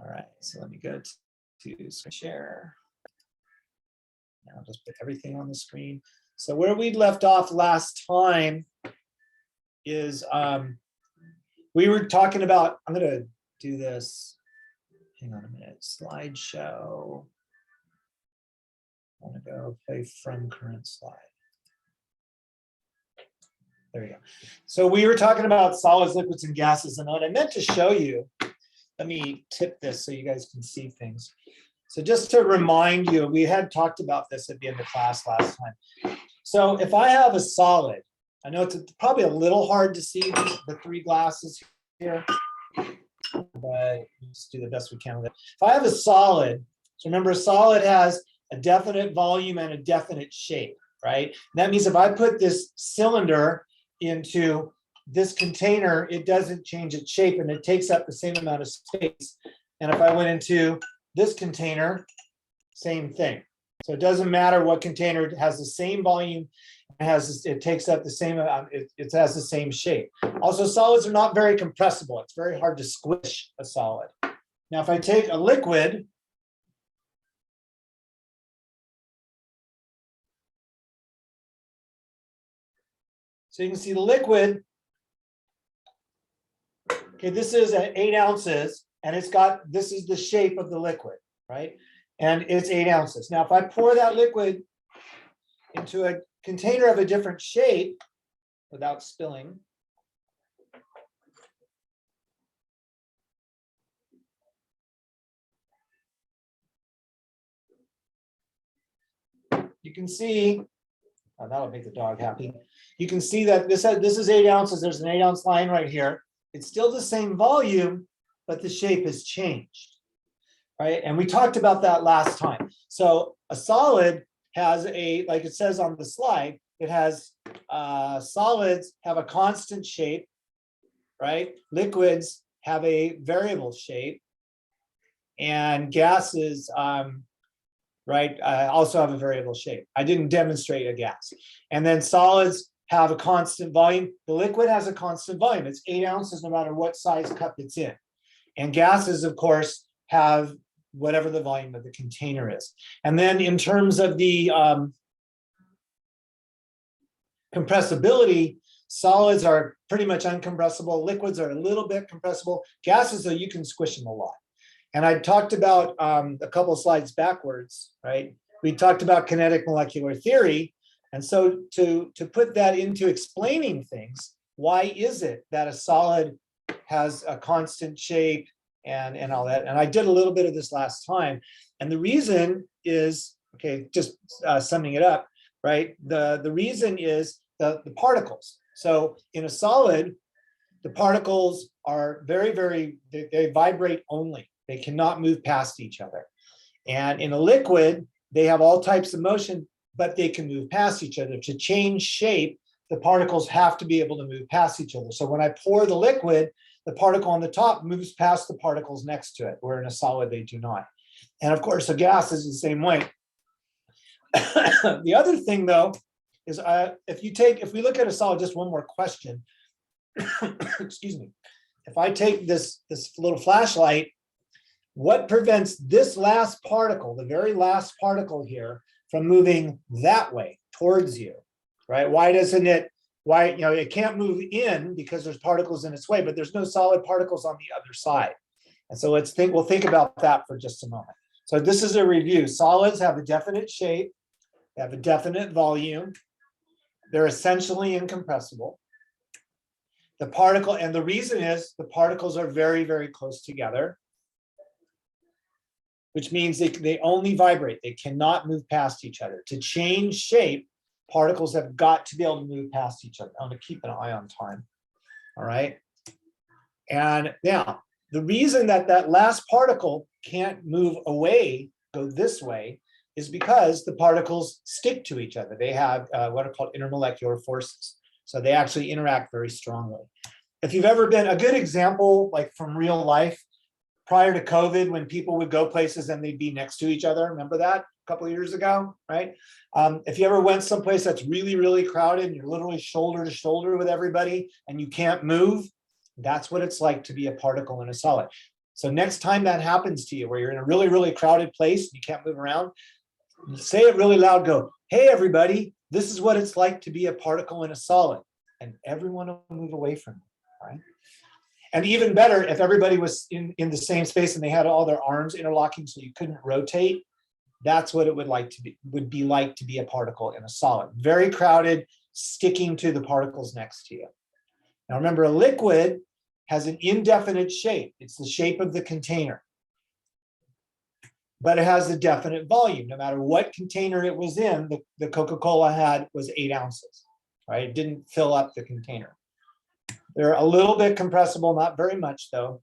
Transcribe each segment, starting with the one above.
All right, so let me go to screen share. Now I'll just put everything on the screen. So where we left off last time is we were talking about, I'm going to do this. Hang on a minute, slideshow. I want to go play from current slide. There we go. So we were talking about solids, liquids, and gases, and what I meant to show you, let me tip this so you guys can see things. So just to remind you, we had talked about this at the end of class last time. So if I have a solid, I know it's probably a little hard to see the three glasses here, but let's do the best we can with it. If I have a solid, so remember a solid has a definite volume and a definite shape, right? And that means if I put this cylinder into this container, it doesn't change its shape and it takes up the same amount of space. And if I went into this container, same thing. So it doesn't matter what container, it has the same volume, it takes up the same amount, it has the same shape. Also, solids are not very compressible. It's very hard to squish a solid. Now, if I take a liquid, so you can see the liquid, okay, this is at 8 ounces, and it's got, this is the shape of the liquid, right? And it's 8 ounces. Now, if I pour that liquid into a container of a different shape without spilling, you can see, oh, that'll make the dog happy. You can see that this is 8 ounces. There's an 8 ounce line right here. It's still the same volume, but the shape has changed, right? And we talked about that last time. So a solid has a, like it says on the slide, it has solids have a constant shape, right? Liquids have a variable shape, and gases, right, also have a variable shape. I didn't demonstrate a gas. And then solids have a constant volume. The liquid has a constant volume. It's 8 ounces no matter what size cup it's in. And gases, of course, have whatever the volume of the container is. And then in terms of the compressibility, solids are pretty much uncompressible. Liquids are a little bit compressible. Gases, though, you can squish them a lot. And I talked about a couple of slides backwards, right? We talked about kinetic molecular theory. And so to put that into explaining things, why is it that a solid has a constant shape and all that? And I did a little bit of this last time. And the reason is, okay, just summing it up, right? The reason is the particles. So in a solid, the particles are they vibrate only. They cannot move past each other. And in a liquid, they have all types of motion, but they can move past each other. To change shape, the particles have to be able to move past each other. So when I pour the liquid, the particle on the top moves past the particles next to it, where in a solid, they do not. And of course, a gas is the same way. The other thing, though, is if we look at a solid, just one more question. Excuse me. If I take this little flashlight, what prevents this last particle, the very last particle here, from moving that way towards you, right? Why doesn't it, it can't move in because there's particles in its way, but there's no solid particles on the other side. And so we'll think about that for just a moment. So this is a review. Solids have a definite shape, they have a definite volume, they're essentially incompressible. The particle, and the reason is the particles are very, very close together, which means they only vibrate. They cannot move past each other. To change shape, particles have got to be able to move past each other. I'm going to keep an eye on time. All right. And now, the reason that last particle can't move away, go this way, is because the particles stick to each other. They have what are called intermolecular forces. So they actually interact very strongly. If you've ever been, a good example, like from real life, prior to COVID, when people would go places and they'd be next to each other, remember that a couple of years ago, right? If you ever went someplace that's really, really crowded and you're literally shoulder to shoulder with everybody and you can't move, that's what it's like to be a particle in a solid. So next time that happens to you, where you're in a really, really crowded place and you can't move around, say it really loud, go, hey, everybody, this is what it's like to be a particle in a solid. And everyone will move away from it, right? And even better, if everybody was in the same space and they had all their arms interlocking so you couldn't rotate, that's what it would be like to be a particle in a solid. Very crowded, sticking to the particles next to you. Now remember, a liquid has an indefinite shape. It's the shape of the container. But it has a definite volume. No matter what container it was in, the Coca-Cola was 8 ounces, right? It didn't fill up the container. They're a little bit compressible, not very much though.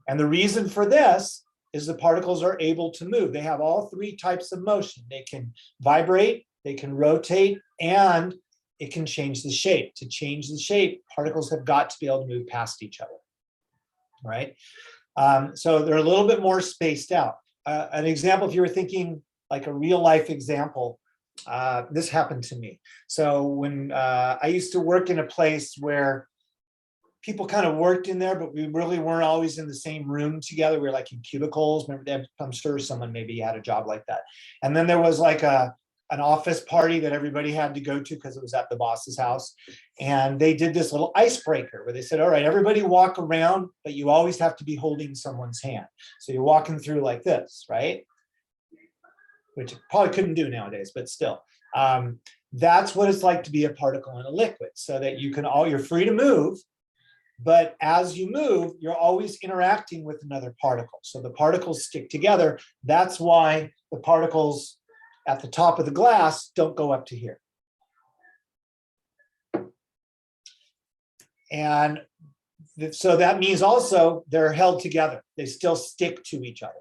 And the reason for this is the particles are able to move. They have all 3 types of motion. They can vibrate, they can rotate, and it can change the shape. To change the shape, particles have got to be able to move past each other, right? So they're a little bit more spaced out. An example, if you were thinking like a real life example, this happened to me. So when I used to work in a place where people kind of worked in there, but we really weren't always in the same room together. We were like in cubicles. Remember, I'm sure someone maybe had a job like that. And then there was like an office party that everybody had to go to because it was at the boss's house. And they did this little icebreaker where they said, all right, everybody walk around, but you always have to be holding someone's hand. So you're walking through like this, right? Which you probably couldn't do nowadays, but still. That's what it's like to be a particle in a liquid, so that you're free to move, but as you move, you're always interacting with another particle. So the particles stick together. That's why the particles at the top of the glass don't go up to here. And so that means also they're held together. They still stick to each other.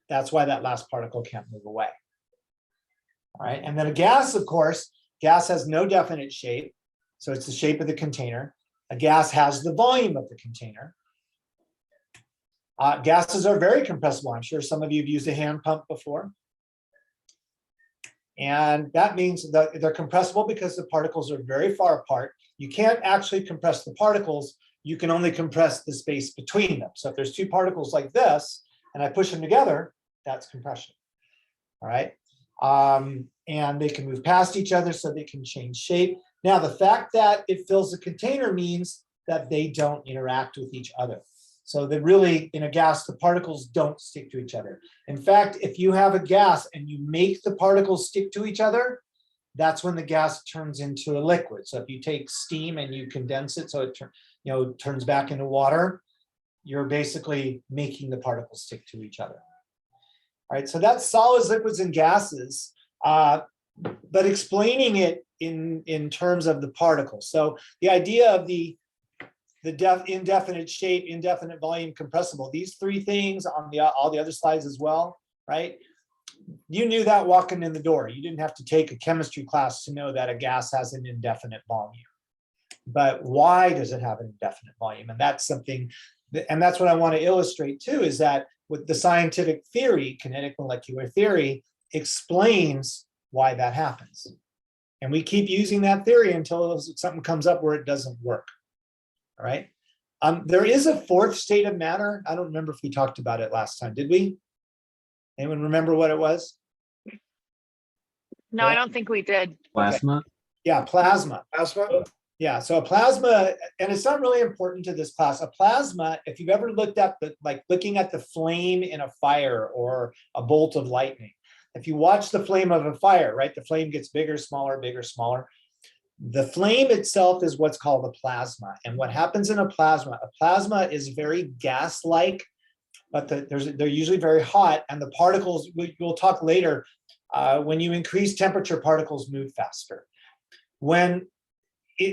That's why that last particle can't move away. All right, and then a gas, of course, gas has no definite shape. So it's the shape of the container. A gas has the volume of the container. Gases are very compressible. I'm sure some of you have used a hand pump before. And that means that they're compressible because the particles are very far apart. You can't actually compress the particles. You can only compress the space between them. So if there's 2 particles like this, and I push them together, that's compression. All right. And they can move past each other, so they can change shape. Now, the fact that it fills the container means that they don't interact with each other. So that really, in a gas, the particles don't stick to each other. In fact, if you have a gas and you make the particles stick to each other, that's when the gas turns into a liquid. So if you take steam and you condense it so it turns back into water, you're basically making the particles stick to each other. All right, so that's solids, liquids, and gases, but explaining it in terms of the particles. So the idea of the indefinite shape, indefinite volume, compressible, these 3 things on all the other slides as well, right? You knew that walking in the door. You didn't have to take a chemistry class to know that a gas has an indefinite volume. But why does it have an indefinite volume? And that's something, and that's what I want to illustrate too, is that with the scientific theory, kinetic molecular theory, explains why that happens. And we keep using that theory until something comes up where it doesn't work. All right. There is a 4th state of matter. I don't remember if we talked about it last time. Did we? Anyone remember what it was? No, I don't think we did. Plasma? Okay. Yeah, plasma. Plasma? Yeah, so a plasma, and it's not really important to this class. A plasma, if you've ever looked at looking at the flame in a fire or a bolt of lightning, if you watch the flame of a fire, right, the flame gets bigger, smaller, bigger, smaller. The flame itself is what's called a plasma. And what happens in a plasma is very gas-like, but they're usually very hot, and the particles, we'll talk later, when you increase temperature, particles move faster.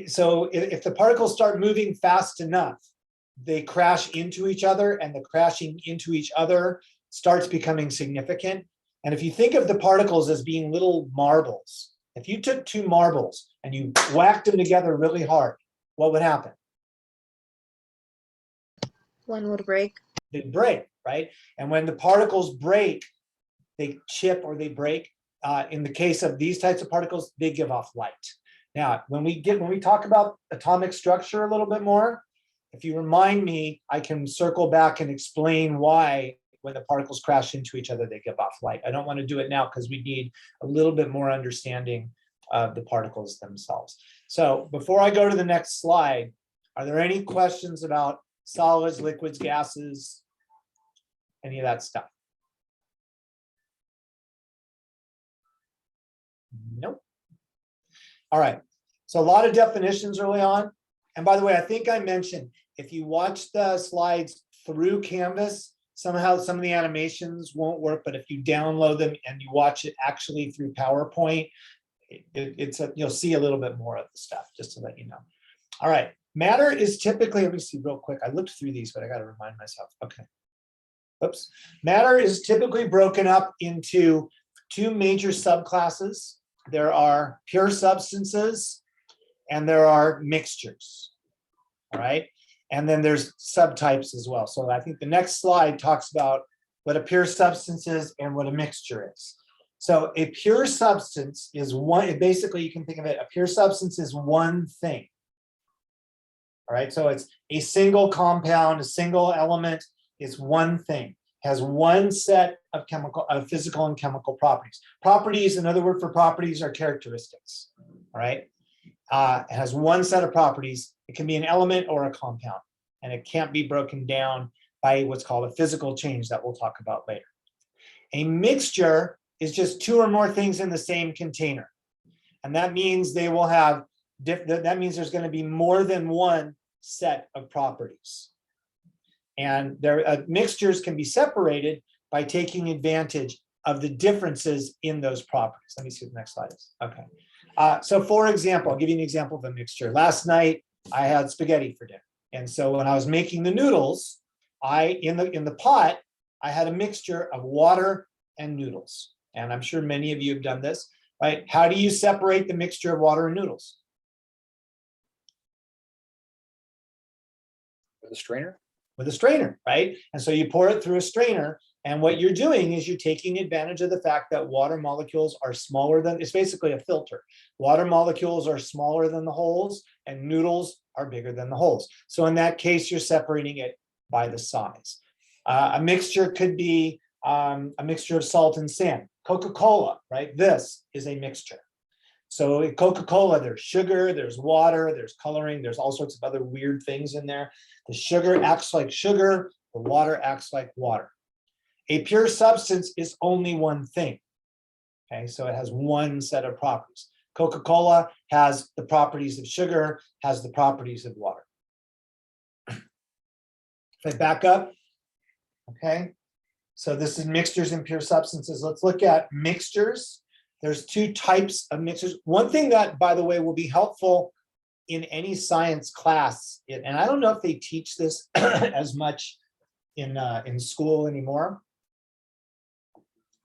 So if the particles start moving fast enough, they crash into each other, and the crashing into each other starts becoming significant. And if you think of the particles as being little marbles, if you took 2 marbles and you whacked them together really hard, what would happen? One would break. They'd break, right? And when the particles break, they chip or they break. In the case of these types of particles, they give off light. Now, when we talk about atomic structure a little bit more, if you remind me, I can circle back and explain why when the particles crash into each other, they give off light. I don't want to do it now because we need a little bit more understanding of the particles themselves. So before I go to the next slide, are there any questions about solids, liquids, gases, any of that stuff? Nope. All right. So a lot of definitions early on. And by the way, I think I mentioned, if you watch the slides through Canvas, somehow some of the animations won't work, but if you download them and you watch it actually through PowerPoint, you'll see a little bit more of the stuff, just to let you know. All right. Matter is typically, let me see real quick. I looked through these, but I got to remind myself. Okay. Oops. Matter is typically broken up into two major subclasses. There are pure substances and there are mixtures. All right. And then there's subtypes as well. So I think the next slide talks about what a pure substance is and what a mixture is. So a pure substance is one, basically you can think of it, a pure substance is one thing. All right, so it's a single compound, a single element is one thing, has one set of physical and chemical properties. Properties, another word for properties are characteristics, all right? It has one set of properties. It can be an element or a compound, and it can't be broken down by what's called a physical change that we'll talk about later. A mixture is just two or more things in the same container. And that means they will have, that means there's going to be more than one set of properties. And mixtures can be separated by taking advantage of the differences in those properties. Let me see what the next slide is. Okay. So for example, I'll give you an example of a mixture. Last night, I had spaghetti for dinner. And so when I was making the noodles, in the pot, I had a mixture of water and noodles. And I'm sure many of you have done this, right? How do you separate the mixture of water and noodles? With a strainer? With a strainer, right? And so you pour it through a strainer. And what you're doing is you're taking advantage of the fact that water molecules are smaller than, it's basically a filter. Water molecules are smaller than the holes and noodles are bigger than the holes. So in that case, you're separating it by the size. A mixture could be a mixture of salt and sand. Coca-Cola, right? This is a mixture. So in Coca-Cola, there's sugar, there's water, there's coloring, there's all sorts of other weird things in there. The sugar acts like sugar, the water acts like water. A pure substance is only one thing. Okay, so it has one set of properties. Coca-Cola has the properties of sugar, has the properties of water. If I back up, okay, so this is mixtures and pure substances. Let's look at mixtures. There's two types of mixtures. One thing that, by the way, will be helpful in any science class, and I don't know if they teach this as much in school anymore,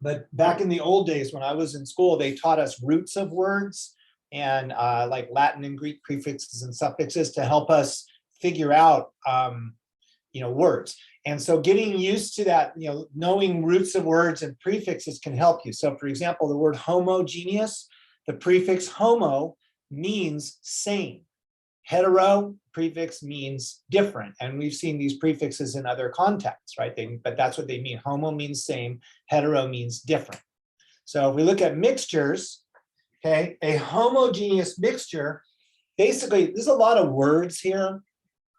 but back in the old days when I was in school, they taught us roots of words and like Latin and Greek prefixes and suffixes to help us figure out words. And so getting used to that, knowing roots of words and prefixes can help you. So for example, the word homogeneous, the prefix homo means same. Hetero prefix means different. And we've seen these prefixes in other contexts, right? But that's what they mean. Homo means same, hetero means different. So if we look at mixtures, okay, a homogeneous mixture, basically, there's a lot of words here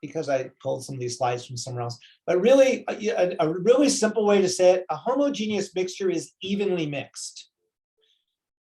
because I pulled some of these slides from somewhere else. But really, a really simple way to say it, a homogeneous mixture is evenly mixed.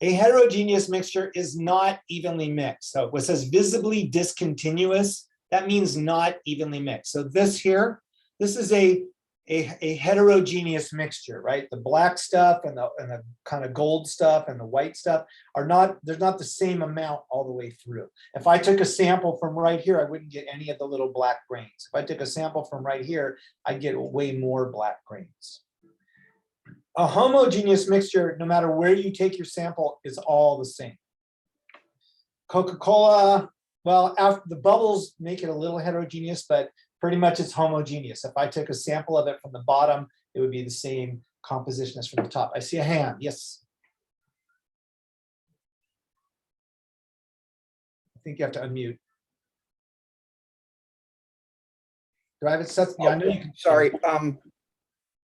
A heterogeneous mixture is not evenly mixed. So what says visibly discontinuous, that means not evenly mixed. So this here, this is a heterogeneous mixture, right? The black stuff and the kind of gold stuff and the white stuff are not, there's not the same amount all the way through. If I took a sample from right here, I wouldn't get any of the little black grains. If I took a sample from right here, I'd get way more black grains. A homogeneous mixture, no matter where you take your sample, is all the same. Coca-Cola, well, after the bubbles make it a little heterogeneous, but pretty much it's homogeneous. If I took a sample of it from the bottom, it would be the same composition as from the top. I see a hand, yes. I think you have to unmute. Do I have it set? Yeah, I know you can. Sorry.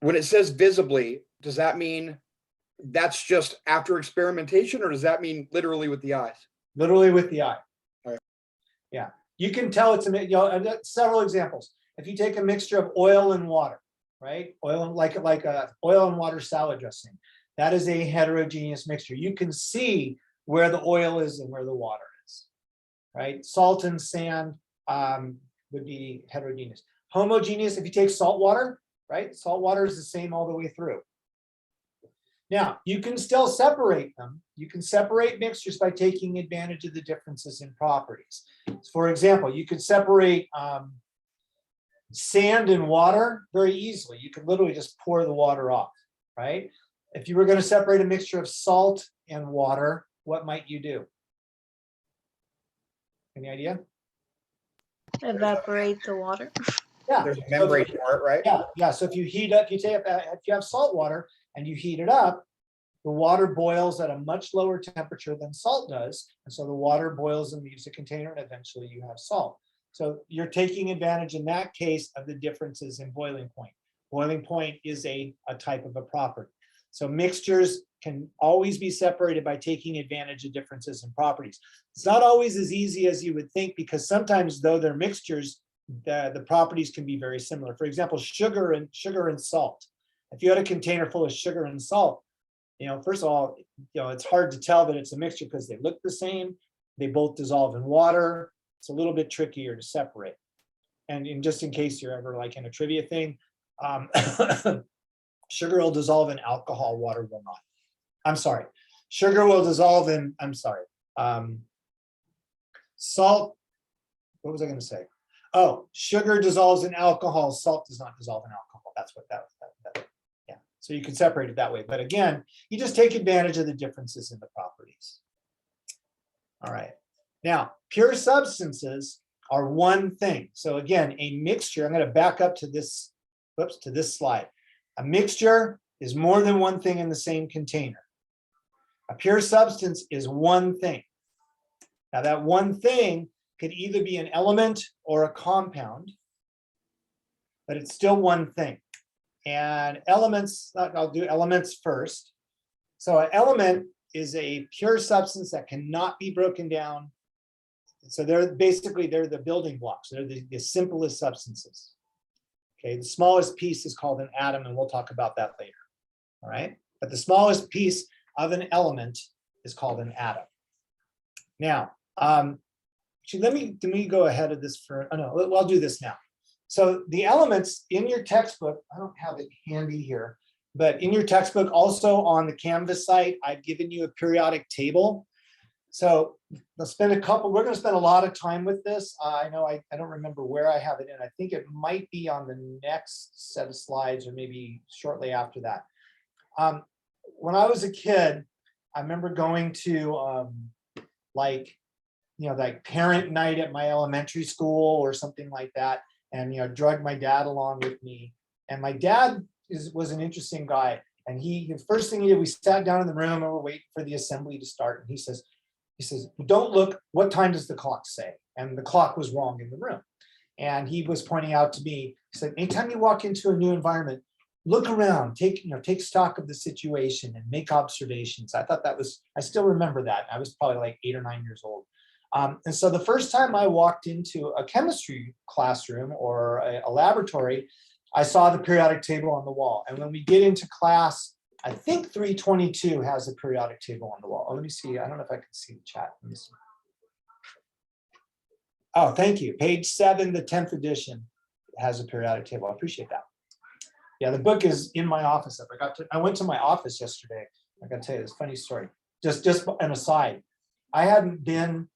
When it says visibly, does that mean that's just after experimentation, or does that mean literally with the eyes? Literally with the eye. All right. Yeah, you can tell it's a, I've got several examples. If you take a mixture of oil and water, right? Oil and like a oil and water salad dressing, that is a heterogeneous mixture. You can see where the oil is and where the water is, right? Salt and sand would be heterogeneous. Homogeneous, if you take salt water, right? Salt water is the same all the way through. Now, you can still separate them. You can separate mixtures by taking advantage of the differences in properties. For example, you could separate sand and water very easily. You could literally just pour the water off, right? If you were going to separate a mixture of salt and water, what might you do? Any idea? Evaporate the water. Yeah. There's a membrane for it, right? Yeah. So if you heat up, if you have salt water and you heat it up, the water boils at a much lower temperature than salt does. And so the water boils and leaves the container, and eventually you have salt. So you're taking advantage in that case of the differences in boiling point. Boiling point is a type of a property. So mixtures can always be separated by taking advantage of differences in properties. It's not always as easy as you would think, because sometimes, though they're mixtures, the properties can be very similar. For example, sugar and salt. If you had a container full of sugar and salt, first of all, it's hard to tell that it's a mixture because they look the same. They both dissolve in water. It's a little bit trickier to separate. And just in case you're ever like in a trivia thing, sugar will dissolve in alcohol, water will not. I'm sorry. Sugar will dissolve in, salt. What was I going to say? Oh, sugar dissolves in alcohol. Salt does not dissolve in alcohol. That's what that was. Yeah. So you can separate it that way. But again, you just take advantage of the differences in the properties. All right. Now, pure substances are one thing. So again, a mixture, I'm going to back up to this, to this slide. A mixture is more than one thing in the same container. A pure substance is one thing. Now that one thing could either be an element or a compound, but it's still one thing. And elements, I'll do elements first. So an element is a pure substance that cannot be broken down. So they're the building blocks. They're the simplest substances. Okay, the smallest piece is called an atom, and we'll talk about that later. All right, but the smallest piece of an element is called an atom. Now, actually, let me go ahead of this for, I'll do this now. So the elements in your textbook, I don't have it handy here, but in your textbook, also on the Canvas site, I've given you a periodic table. So we're going to spend a lot of time with this. I know I don't remember where I have it in. I think it might be on the next set of slides or maybe shortly after that. When I was a kid, I remember going to like parent night at my elementary school or something like that, and drug my dad along with me. And my dad was an interesting guy. And the first thing he did, we sat down in the room and we're waiting for the assembly to start. And he says, don't look, what time does the clock say? And the clock was wrong in the room. And he was pointing out to me, he said, anytime you walk into a new environment, look around, take stock of the situation and make observations. I thought I still remember that. I was probably like 8 or 9 years old. And so the first time I walked into a chemistry classroom or a laboratory, I saw the periodic table on the wall. And when we get into class, I think 322 has a periodic table on the wall. Oh, let me see. I don't know if I can see the chat. Let me see. Oh, thank you. Page 7, the 10th edition has a periodic table. I appreciate that. Yeah, the book is in my office. I went to my office yesterday. I got to tell you this funny story. Just an aside. I hadn't been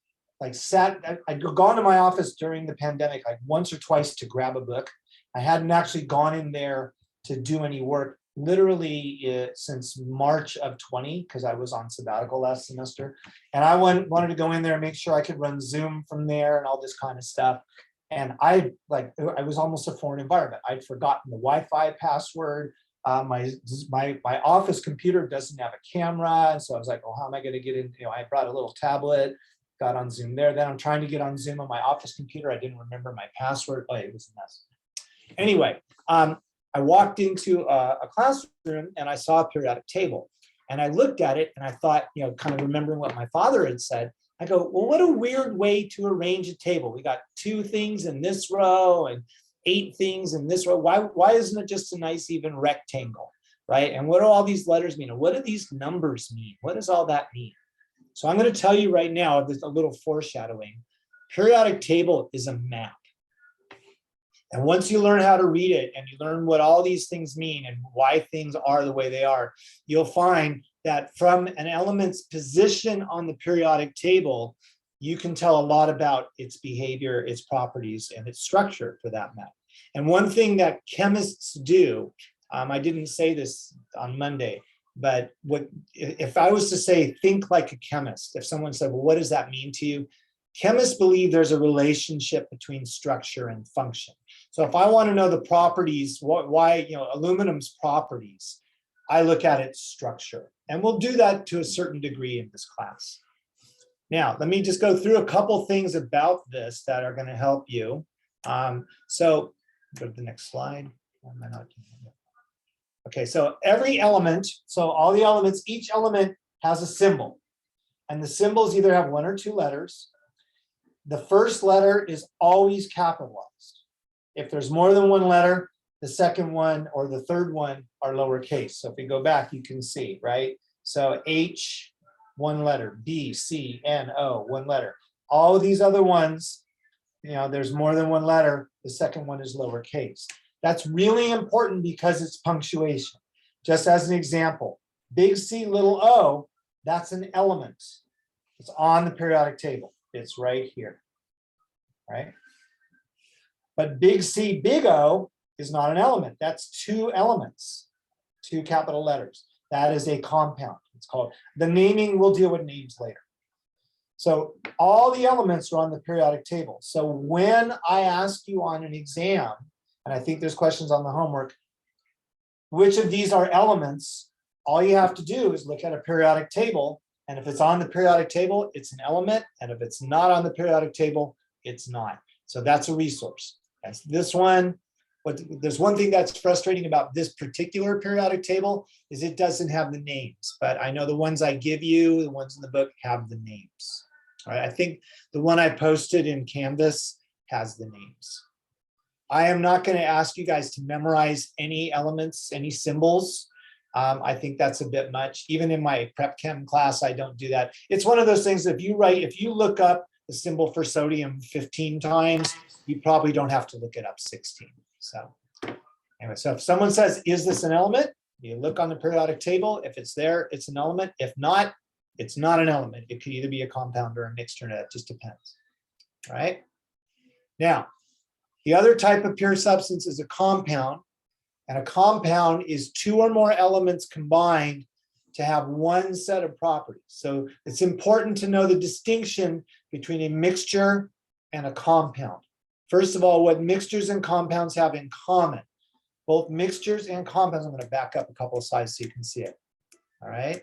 I'd gone to my office during the pandemic like once or twice to grab a book. I hadn't actually gone in there to do any work literally since March of 20, because I was on sabbatical last semester. And I wanted to go in there and make sure I could run Zoom from there and all this kind of stuff. And I was almost a foreign environment. I'd forgotten the Wi-Fi password. My office computer doesn't have a camera. And so I was like, oh, how am I going to get in? I brought a little tablet, got on Zoom there. Then I'm trying to get on Zoom on my office computer. I didn't remember my password. Oh, it was a mess. Anyway, I walked into a classroom and I saw a periodic table. And I looked at it and I thought, kind of remembering what my father had said, I go, well, what a weird way to arrange a table. We got 2 things in this row and 8 things in this row. Why isn't it just a nice even rectangle, right? And what do all these letters mean? And what do these numbers mean? What does all that mean? So I'm going to tell you right now, there's a little foreshadowing. Periodic table is a map. And once you learn how to read it and you learn what all these things mean and why things are the way they are, you'll find that from an element's position on the periodic table, you can tell a lot about its behavior, its properties, and its structure for that matter. And one thing that chemists do, I didn't say this on Monday, but if I was to say, think like a chemist, if someone said, well, what does that mean to you? Chemists believe there's a relationship between structure and function. So if I want to know the properties, why aluminum's properties, I look at its structure. And we'll do that to a certain degree in this class. Now, let me just go through a couple things about this that are going to help you. So go to the next slide. Okay, so every element, so all the elements, each element has a symbol. And the symbols either have 1 or 2 letters. The first letter is always capitalized. If there's more than 1 letter, the second one or the third one are lowercase. So if we go back, you can see, right? So H, 1 letter, B, C, N, O, 1 letter. All of these other ones, there's more than 1 letter, the second one is lowercase. That's really important because it's punctuation. Just as an example, big C, little o, that's an element. It's on the periodic table. It's right here, right? But big C, big O is not an element. That's 2 elements, 2 capital letters. That is a compound. It's called, the naming, we'll deal with names later. So all the elements are on the periodic table. So when I ask you on an exam, and I think there's questions on the homework, which of these are elements, all you have to do is look at a periodic table. And if it's on the periodic table, it's an element. And if it's not on the periodic table, it's not. So that's a resource. That's this one. But there's one thing that's frustrating about this particular periodic table is it doesn't have the names. But I know the ones I give you, the ones in the book, have the names. All right, I think the one I posted in Canvas has the names. I am not going to ask you guys to memorize any elements, any symbols. I think that's a bit much. Even in my prep chem class, I don't do that. It's one of those things, if you look up the symbol for sodium 15 times, you probably don't have to look it up 16. So anyway, so if someone says, is this an element? You look on the periodic table. If it's there, it's an element. If not, it's not an element. It could either be a compound or a mixture. It just depends. All right. Now, the other type of pure substance is a compound. And a compound is 2 or more elements combined to have one set of properties. So it's important to know the distinction between a mixture and a compound. First of all, what mixtures and compounds have in common. Both mixtures and compounds, I'm going to back up a couple of slides so you can see it. All right.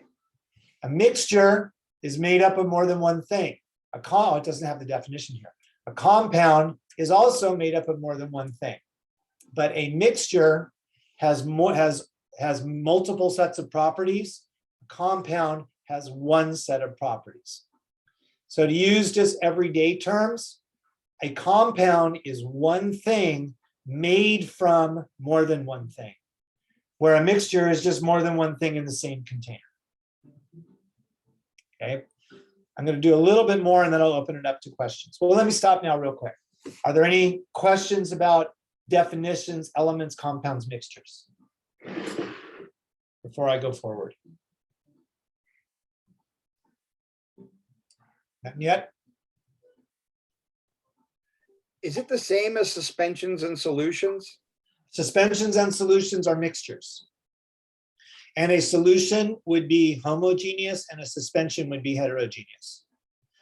A mixture is made up of more than one thing. It doesn't have the definition here. A compound is also made up of more than one thing. But a mixture has multiple sets of properties. A compound has one set of properties. So to use just everyday terms, a compound is one thing made from more than one thing, where a mixture is just more than one thing in the same container. Okay, I'm going to do a little bit more and then I'll open it up to questions. Well, let me stop now real quick. Are there any questions about definitions, elements, compounds, mixtures before I go forward? Not yet? Is it the same as suspensions and solutions? Suspensions and solutions are mixtures. And a solution would be homogeneous and a suspension would be heterogeneous.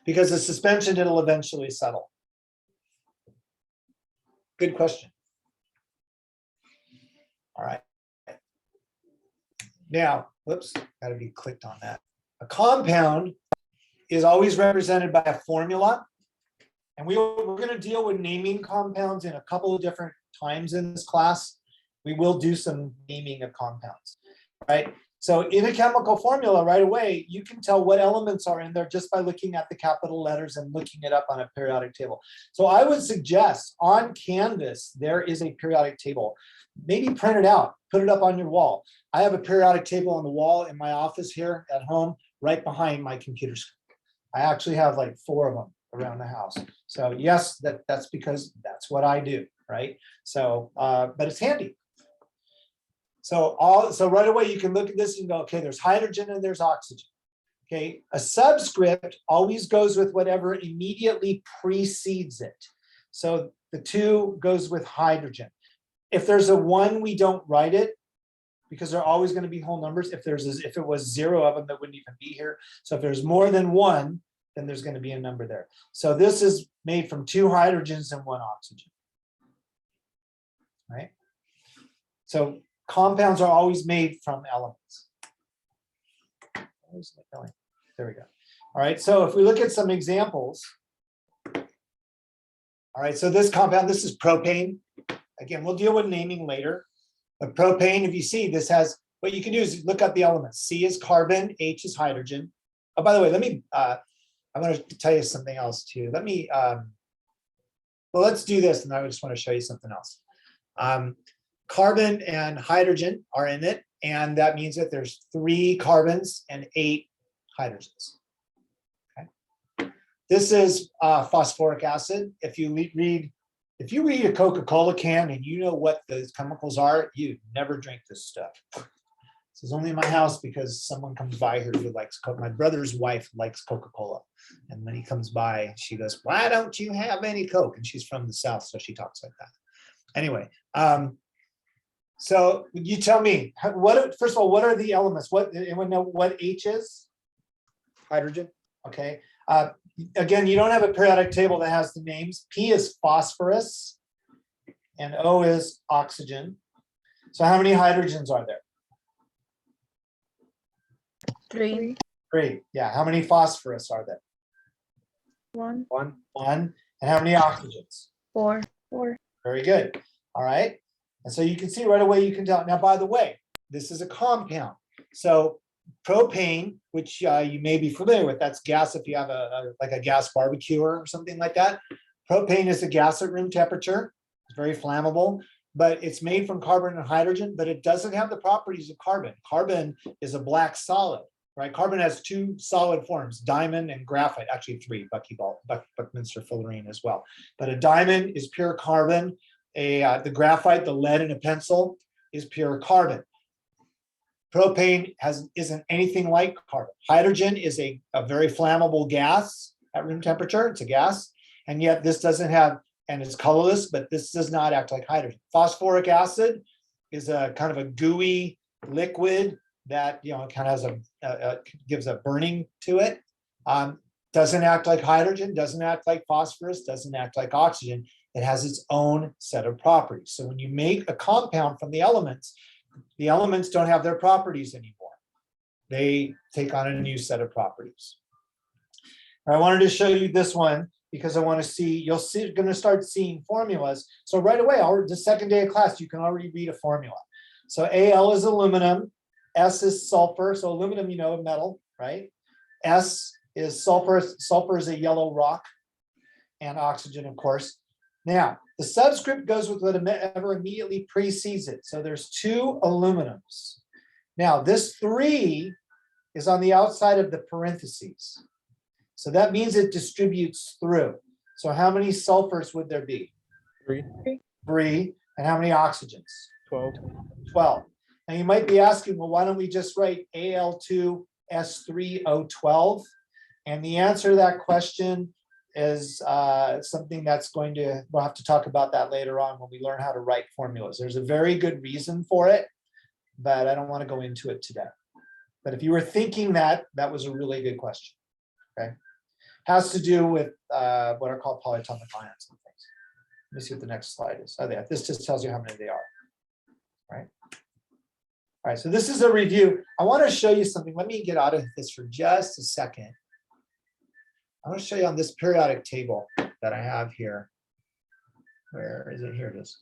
Because a suspension, it'll eventually settle. Good question. All right. Now, whoops, got to be clicked on that. A compound is always represented by a formula. And we're going to deal with naming compounds in a couple of different times in this class, we will do some naming of compounds, right? So in a chemical formula right away, you can tell what elements are in there just by looking at the capital letters and looking it up on a periodic table. So I would suggest on Canvas, there is a periodic table. Maybe print it out, put it up on your wall. I have a periodic table on the wall in my office here at home, right behind my computer screen. I actually have like 4 of them around the house. So yes, that's because that's what I do, right? So, but it's handy. So right away you can look at this and go, okay, there's hydrogen and there's oxygen. Okay, a subscript always goes with whatever immediately precedes it. So the 2 goes with hydrogen. If there's a 1, we don't write it because they're always going to be whole numbers. If it was 0 of them, that wouldn't even be here. So if there's more than 1, then there's going to be a number there. So this is made from 2 hydrogens and 1 oxygen, right? So compounds are always made from elements. Where's it going? There we go. All right, so if we look at some examples. All right, so this compound, this is propane. Again, we'll deal with naming later. But propane, if you see, this has, what you can do is look up the elements. C is carbon, H is hydrogen. Oh, by the way, let me, I want to tell you something else too. Let me, well, let's do this, and I just want to show you something else. Carbon and hydrogen are in it, and that means that there's 3 carbons and 8 hydrogens. Okay. This is phosphoric acid. If you read a Coca-Cola can and you know what those chemicals are, you never drink this stuff. This is only in my house because someone comes by here who likes Coke. My brother's wife likes Coca-Cola, and when he comes by, she goes, "Why don't you have any Coke?" And she's from the South, so she talks like that. Anyway. So you tell me, first of all, what are the elements? Anyone know what H is? Hydrogen. Okay. Again, you don't have a periodic table that has the names. P is phosphorus and O is oxygen. So how many hydrogens are there? 3. 3. Yeah. How many phosphorus are there? 1. 1. 1. And how many oxygens? 4. Very good. All right. And so you can see right away, you can tell. Now, by the way, this is a compound. So propane, which you may be familiar with, that's gas if you have like a gas barbecue or something like that. Propane is a gas at room temperature. It's very flammable, but it's made from carbon and hydrogen, but it doesn't have the properties of carbon. Carbon is a black solid, right? Carbon has 2 solid forms, diamond and graphite, actually 3, Buckminster fullerene as well. But a diamond is pure carbon. The graphite, the lead in a pencil, is pure carbon. Propane isn't anything like carbon. Hydrogen is a very flammable gas at room temperature. It's a gas, and yet this doesn't have, and it's colorless, but this does not act like hydrogen. Phosphoric acid is a kind of a gooey liquid that kind of has gives a burning to it. Doesn't act like hydrogen, doesn't act like phosphorus, doesn't act like oxygen. It has its own set of properties. So when you make a compound from the elements don't have their properties anymore. They take on a new set of properties. And I wanted to show you this one because I want to see, you're going to start seeing formulas. So right away, the second day of class, you can already read a formula. So Al is aluminum, S is sulfur. So aluminum, metal, right? S is sulfur. Sulfur is a yellow rock, and oxygen, of course. Now, the subscript goes with whatever immediately precedes it. So there's 2 aluminums. Now, this 3 is on the outside of the parentheses. So that means it distributes through. So how many sulfurs would there be? 3. 3. And how many oxygens? 12. 12. Now you might be asking, well, why don't we just write Al2S3O12? And the answer to that question is something that's we'll have to talk about that later on when we learn how to write formulas. There's a very good reason for it, but I don't want to go into it today. But if you were thinking that was a really good question, okay? Has to do with what are called polyatomic ions and things. Let me see what the next slide is. Oh, yeah, this just tells you how many they are, right? All right, so this is a review. I want to show you something. Let me get out of this for just a second. I want to show you on this periodic table that I have here. Where is it? Here it is.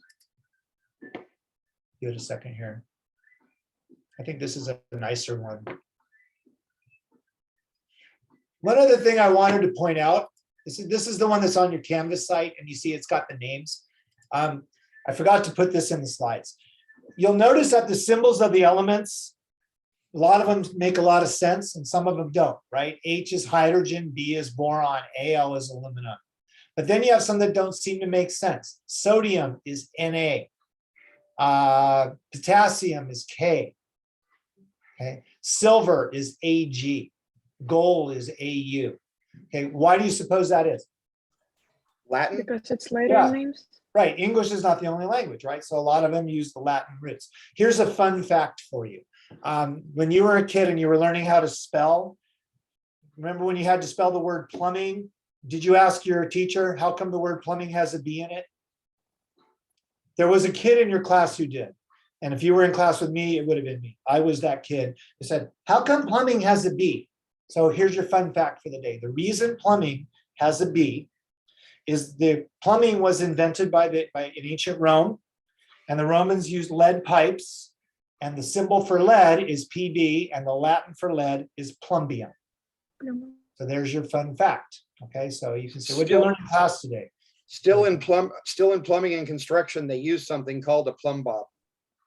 Give it a second here. I think this is a nicer one. One other thing I wanted to point out, this is the one that's on your Canvas site, and you see it's got the names. I forgot to put this in the slides. You'll notice that the symbols of the elements, a lot of them make a lot of sense and some of them don't, right? H is hydrogen, B is boron, Al is aluminum. But then you have some that don't seem to make sense. Sodium is Na. Potassium is K. Okay. Silver is Ag. Gold is Au. Okay, why do you suppose that is? Latin? Because it's later Yeah. names. Right, English is not the only language, right? So a lot of them use the Latin roots. Here's a fun fact for you. When you were a kid and you were learning how to spell, remember when you had to spell the word plumbing? Did you ask your teacher, how come the word plumbing has a B in it? There was a kid in your class who did. And if you were in class with me, it would have been me. I was that kid who said, how come plumbing has a B? So here's your fun fact for the day. The reason plumbing has a B is the plumbing was invented in ancient Rome, and the Romans used lead pipes, and the symbol for lead is Pb, and the Latin for lead is plumbium. So there's your fun fact. Okay, so you can say, what did you learn in class today? Still in plumbing and construction, they use something called a plumb bob,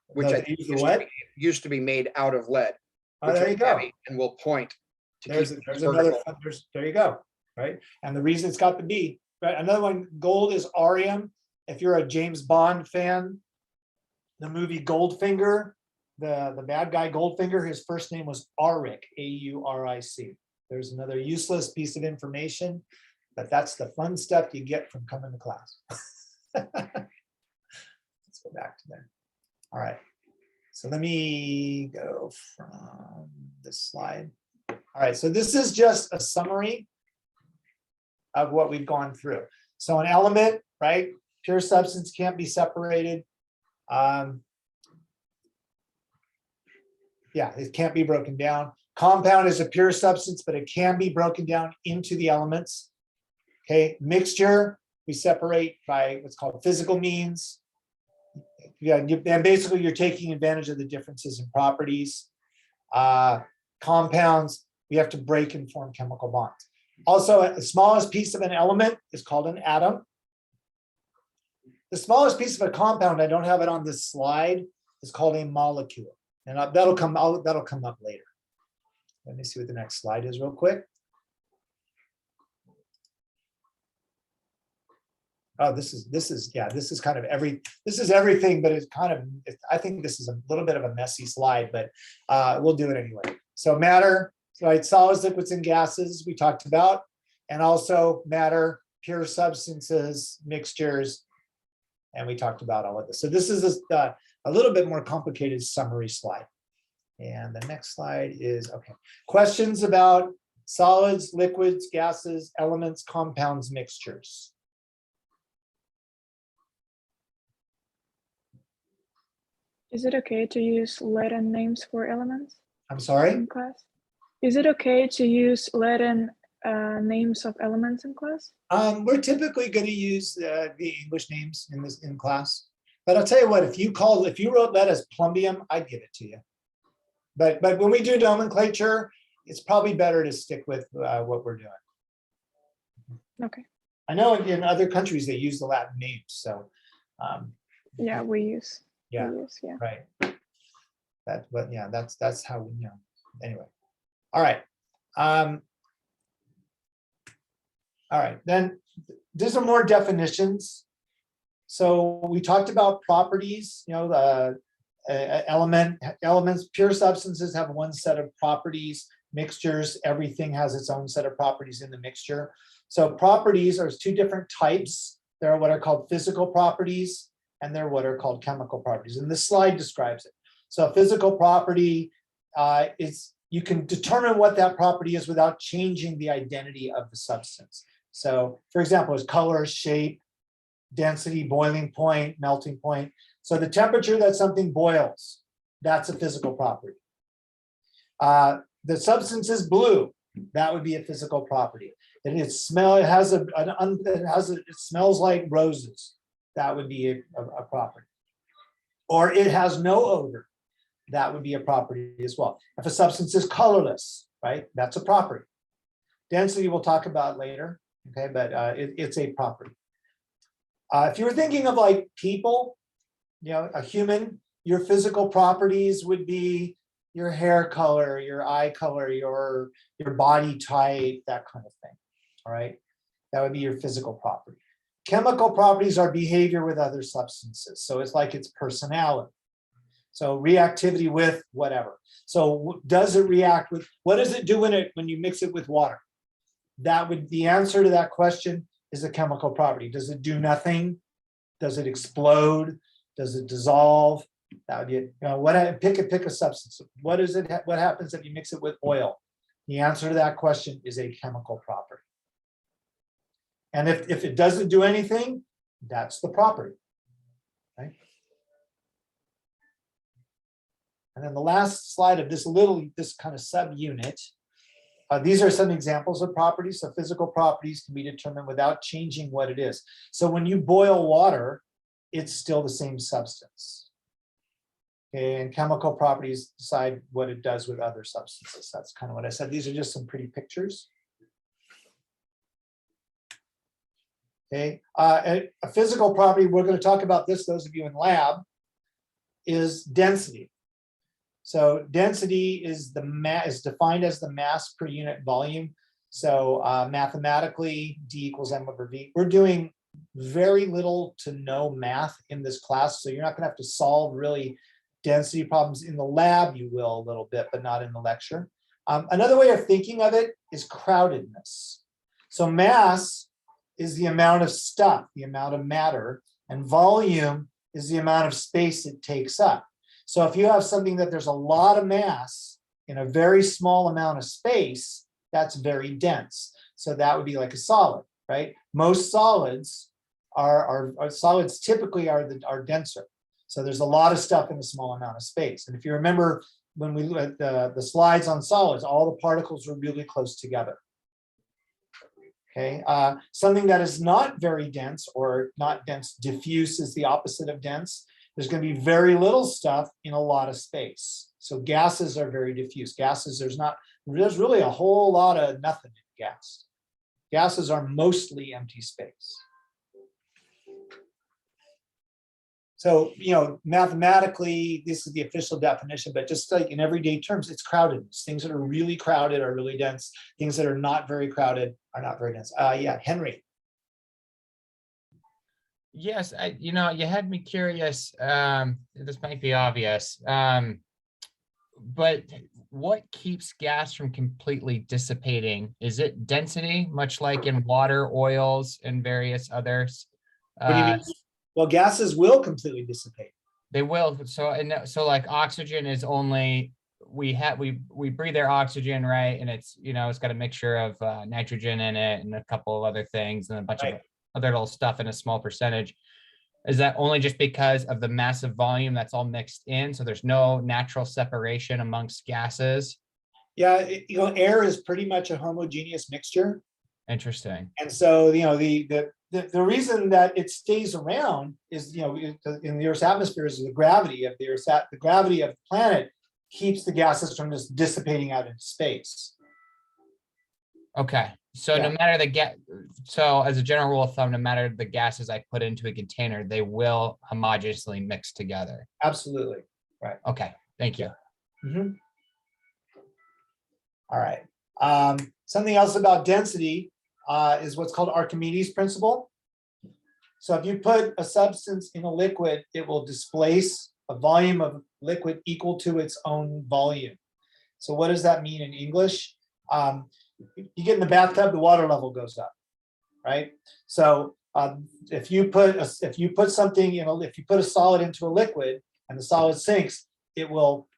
which No, I they think use the what? used to be made out of lead. Oh, which there is you go. heavy and will point to There's keep another, vertical. there you go, right? And the reason it's got the B, right? Another one, gold is Arium. If you're a James Bond fan, the movie Goldfinger, the bad guy Goldfinger, his first name was Auric, A-U-R-I-C. There's another useless piece of information, but that's the fun stuff you get from coming to class. Let's go back to there. All right. So let me go from this slide. All right, so this is just a summary of what we've gone through. So an element, right? Pure substance can't be separated. Yeah, it can't be broken down. Compound is a pure substance, but it can be broken down into the elements. Okay, mixture, we separate by what's called physical means. Yeah, and basically you're taking advantage of the differences in properties. Compounds, we have to break and form chemical bonds. Also, the smallest piece of an element is called an atom. The smallest piece of a compound, I don't have it on this slide, is called a molecule. And that'll come up later. Let me see what the next slide is real quick. Oh, this is kind of everything, but it's kind of, I think this is a little bit of a messy slide, but we'll do it anyway. So matter, right, solids, liquids, and gases we talked about, and also matter, pure substances, mixtures, and we talked about all of this. So this is a little bit more complicated summary slide. And the next slide is, okay, questions about solids, liquids, gases, elements, compounds, mixtures. Is it okay to use Latin names for elements I'm sorry? in class? Is it okay to use Latin names of elements in class? We're typically going to use the English names in class. But I'll tell you what, if you wrote that as plumbium, I'd give it to you. But when we do nomenclature, it's probably better to stick with what we're doing. Okay. I know in other countries they use the Latin names, so Yeah, we use. yeah, We use, yeah. right. That's how we know. Anyway, all right. All right, then there's some more definitions. So we talked about properties, the elements, pure substances have one set of properties, mixtures, everything has its own set of properties in the mixture. So properties are two different types. There are what are called physical properties, and they're what are called chemical properties. And this slide describes it. So a physical property is, you can determine what that property is without changing the identity of the substance. So for example, it's color, shape, density, boiling point, melting point. So the temperature that something boils, that's a physical property. The substance is blue, that would be a physical property. And it smells like roses, that would be a property. or it has no odor. That would be a property as well. If a substance is colorless, right, that's a property. Density we'll talk about later, okay, but it's a property. If you were thinking of like people, you know, a human, your physical properties would be your hair color, your eye color, your body type, that kind of thing. All right, that would be your physical property. Chemical properties are behavior with other substances. So it's like its personality. So reactivity with whatever. So does it react with, what does it do when you mix it with water? That would, the answer to that question is a chemical property. Does it do nothing? Does it explode? Does it dissolve? That would be it. You know, pick a substance. What is it? What happens if you mix it with oil? The answer to that question is a chemical property. And if it doesn't do anything, that's the property. Right? And then the last slide of this kind of subunit. These are some examples of properties. So physical properties can be determined without changing what it is. So when you boil water, it's still the same substance. Okay, and chemical properties decide what it does with other substances. That's kind of what I said. These are just some pretty pictures. Okay, a physical property, we're going to talk about this, those of you in lab, is density. So density is defined as the mass per unit volume. So mathematically, D equals M over V. We're doing very little to no math in this class, so you're not going to have to solve really density problems in the lab. You will a little bit, but not in the lecture. Another way of thinking of it is crowdedness. So mass is the amount of stuff, the amount of matter, and volume is the amount of space it takes up. So if you have something that there's a lot of mass in a very small amount of space, that's very dense. So that would be like a solid, right? Most solids solids typically are denser. So there's a lot of stuff in a small amount of space. And if you remember when we look at the slides on solids, all the particles are really close together. Okay, something that is not very dense or not dense, diffuse is the opposite of dense. There's going to be very little stuff in a lot of space. So gases are very diffuse. Gases, there's really a whole lot of nothing in gas. Gases are mostly empty space. So, you know, mathematically, this is the official definition, but just like in everyday terms, it's crowdedness. Things that are really crowded are really dense. Things that are not very crowded are not very dense. Yeah, Henry. Yes, you know, you had me curious. This might be obvious, but what keeps gas from completely dissipating? Is it density, much like in water, oils, and various others? What do you mean? Well, gases will completely dissipate. They will. So like oxygen is only we breathe their oxygen, right? And it's, you know, it's got a mixture of nitrogen in it and a couple of other things and a bunch of other little stuff in a small percentage. Is that only just because of the massive volume that's all mixed in? So there's no natural separation amongst gases? Yeah, you know, air is pretty much a homogeneous mixture. Interesting. And so, you know, the reason that it stays around is, you know, in the Earth's atmosphere is the gravity of the Earth's the gravity of the planet keeps the gases from just dissipating out into space. Okay. So no matter so as a general rule of thumb, no matter the gases I put into a container, they will homogeneously mix together. Absolutely. Right. Okay. Thank you. Mm-hmm. All right. Something else about density is what's called Archimedes' principle. So if you put a substance in a liquid, it will displace a volume of liquid equal to its own volume. So what does that mean in English? You get in the bathtub, the water level goes up, right? So if you put something, you know, if you put a solid into a liquid and the solid sinks, it will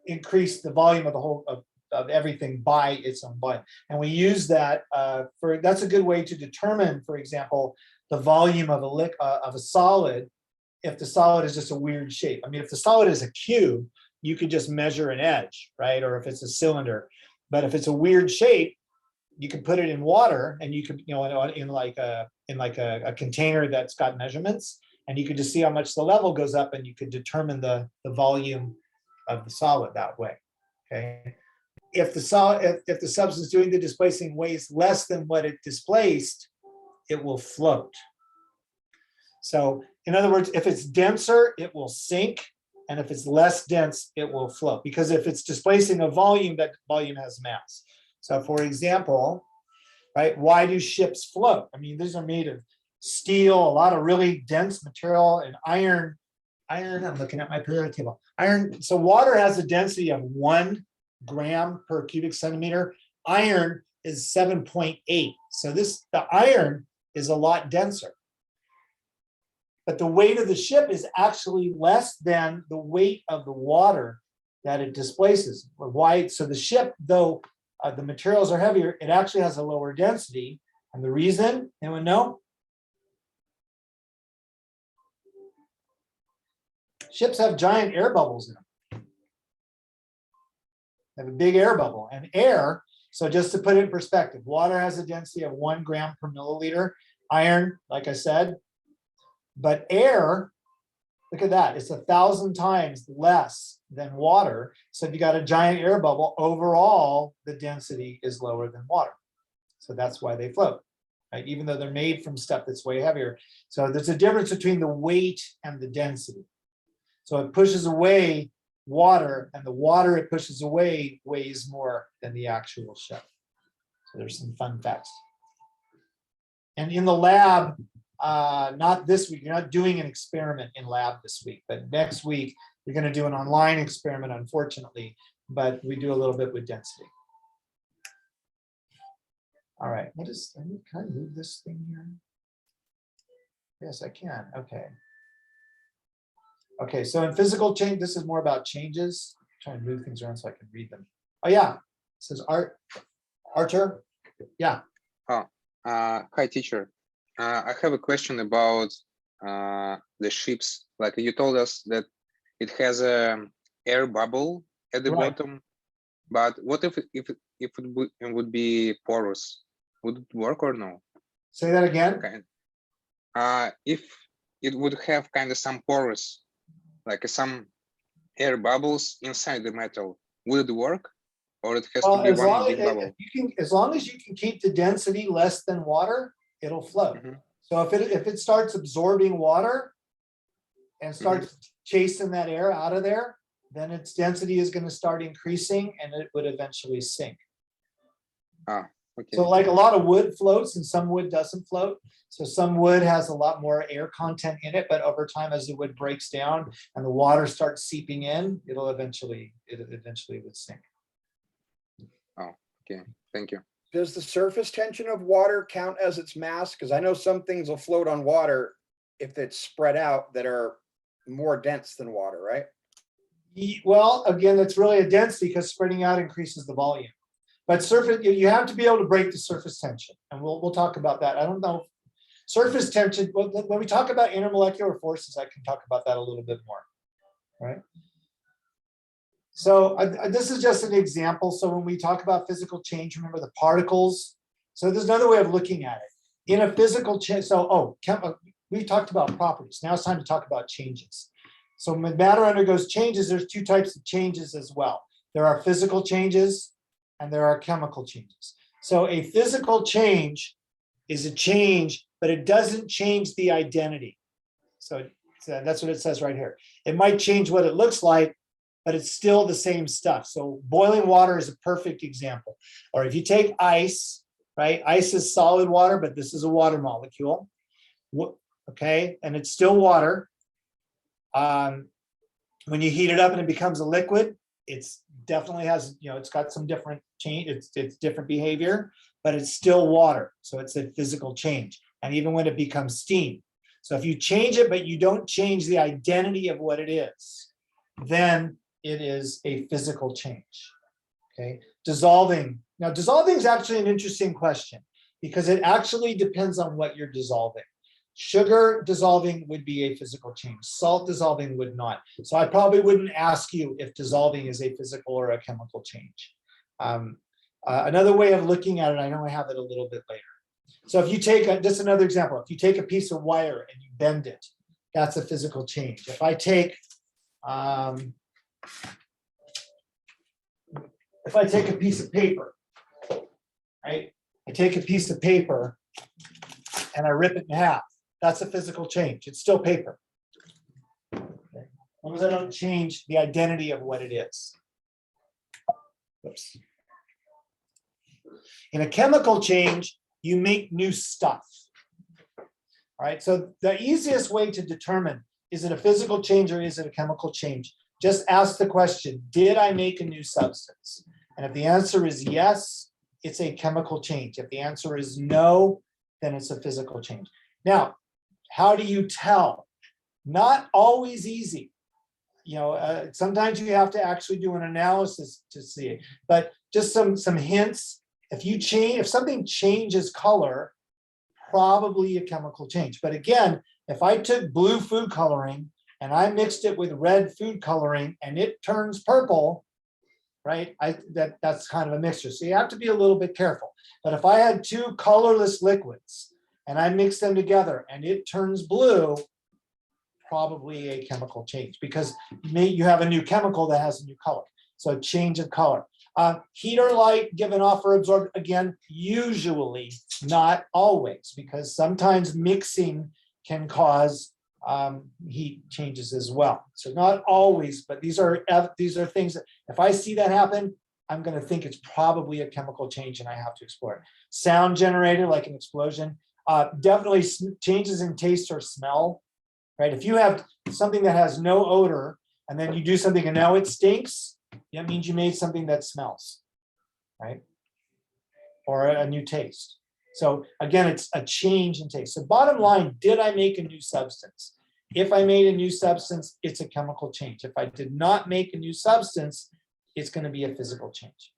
increase the volume of the whole of everything by its own volume. And we use that that's a good way to determine, for example, the volume of a solid if the solid is just a weird shape. I mean, if the solid is a cube, you could just measure an edge, right? Or if it's a cylinder. But if it's a weird shape, you can put it in water and you could, you know, in like a container that's got measurements, And you could just see how much the level goes up and you could determine the volume of the solid that way, okay? If the substance doing the displacing weighs less than what it displaced, it will float. So in other words, if it's denser, it will sink. And if it's less dense, it will float. Because if it's displacing a volume, that volume has mass. So for example, right, why do ships float? I mean, these are made of steel, a lot of really dense material, and iron. I'm looking at my periodic table. Iron, so water has a density of 1 gram per cubic centimeter. Iron is 7.8. So the iron is a lot denser. But the weight of the ship is actually less than the weight of the water that it displaces. Why? So the ship, though the materials are heavier, it actually has a lower density. And the reason, anyone know? Ships have giant air bubbles in them. They have a big air bubble. And air, so just to put it in perspective, water has a density of 1 gram per milliliter. Iron, like I said, but air, look at that, it's 1,000 times less than water. So if you got a giant air bubble, overall, the density is lower than water. So that's why they float, right? Even though they're made from stuff that's way heavier. So there's a difference between the weight and the density. So it pushes away water, and the water it pushes away weighs more than the actual ship. So there's some fun facts. And in the lab, not this week, you're not doing an experiment in lab this week, but next week, you're going to do an online experiment, unfortunately, but we do a little bit with density. All right, can I move this thing here? Yes, I can. Okay. Okay, so in physical change, this is more about changes. I'm trying to move things around so I can read them. Oh yeah, it says Archer. Yeah. Hi, teacher. I have a question about the ships. Like you told us that it has a air bubble at the Right. bottom, but what if it would be porous? Would it work or no? Say that again. Okay. If it would have kind of some porous, like some air bubbles inside the metal, would it work? Or it has Well, to be as one long big bubble? as long as you can keep the density less than water, it'll float. Mhm. So if it starts absorbing water and starts chasing that air out of there, then its density is going to start increasing and it would eventually sink. Okay. So like a lot of wood floats and some wood doesn't float. So some wood has a lot more air content in it, but over time as the wood breaks down and the water starts seeping in, it eventually would sink. Okay, thank you. Does the surface tension of water count as its mass? Because I know some things will float on water if it's spread out that are more dense than water, right? Well, again, it's really a density because spreading out increases the volume. But surface, you have to be able to break the surface tension, and we'll talk about that. I don't know. Surface tension, when we talk about intermolecular forces, I can talk about that a little bit more, right? So this is just an example. So when we talk about physical change, remember the particles. So there's another way of looking at it. In a physical change, we talked about properties. Now it's time to talk about changes. So when matter undergoes changes, there's 2 types of changes as well. There are physical changes and there are chemical changes. So a physical change is a change, but it doesn't change the identity. So that's what it says right here. It might change what it looks like, but it's still the same stuff. So boiling water is a perfect example. Or if you take ice, right? Ice is solid water, but this is a water molecule. Okay, and it's still water. When you heat it up and it becomes a liquid, it's definitely has, it's got some different change, it's different behavior, but it's still water. So it's a physical change. And even when it becomes steam. So if you change it, but you don't change the identity of what it is, then it is a physical change. Okay, dissolving. Now, dissolving is actually an interesting question because it actually depends on what you're dissolving. Sugar dissolving would be a physical change. Salt dissolving would not. So I probably wouldn't ask you if dissolving is a physical or a chemical change. Another way of looking at it, I know I have it a little bit later. So if you take just another example, if you take a piece of wire and you bend it, that's a physical change. If I take a piece of paper, right? I take a piece of paper and I rip it in half. That's a physical change. It's still paper. Okay. As long as I don't change the identity of what it is. Oops. In a chemical change, you make new stuff. All right, so the easiest way to determine, is it a physical change or is it a chemical change? Just ask the question, did I make a new substance? And if the answer is yes, it's a chemical change. If the answer is no, then it's a physical change. Now, how do you tell? Not always easy. You know, sometimes you have to actually do an analysis to see it, but just some hints. If something changes color, probably a chemical change. But again, if I took blue food coloring and I mixed it with red food coloring and it turns purple, right? That's kind of a mixture. So you have to be a little bit careful. But if I had two colorless liquids and I mix them together and it turns blue, probably a chemical change, because you have a new chemical that has a new color. So a change of color. Heat or light given off or absorbed, again, usually, not always, because sometimes mixing can cause heat changes as well. So not always, but these are things that if I see that happen, I'm going to think it's probably a chemical change and I have to explore it. Sound generated like an explosion, definitely changes in taste or smell, right? If you have something that has no odor and then you do something and now it stinks, that means you made something that smells, right? Or a new taste. So again, it's a change in taste. So bottom line, did I make a new substance? If I made a new substance, it's a chemical change. If I did not make a new substance, it's going to be a physical change,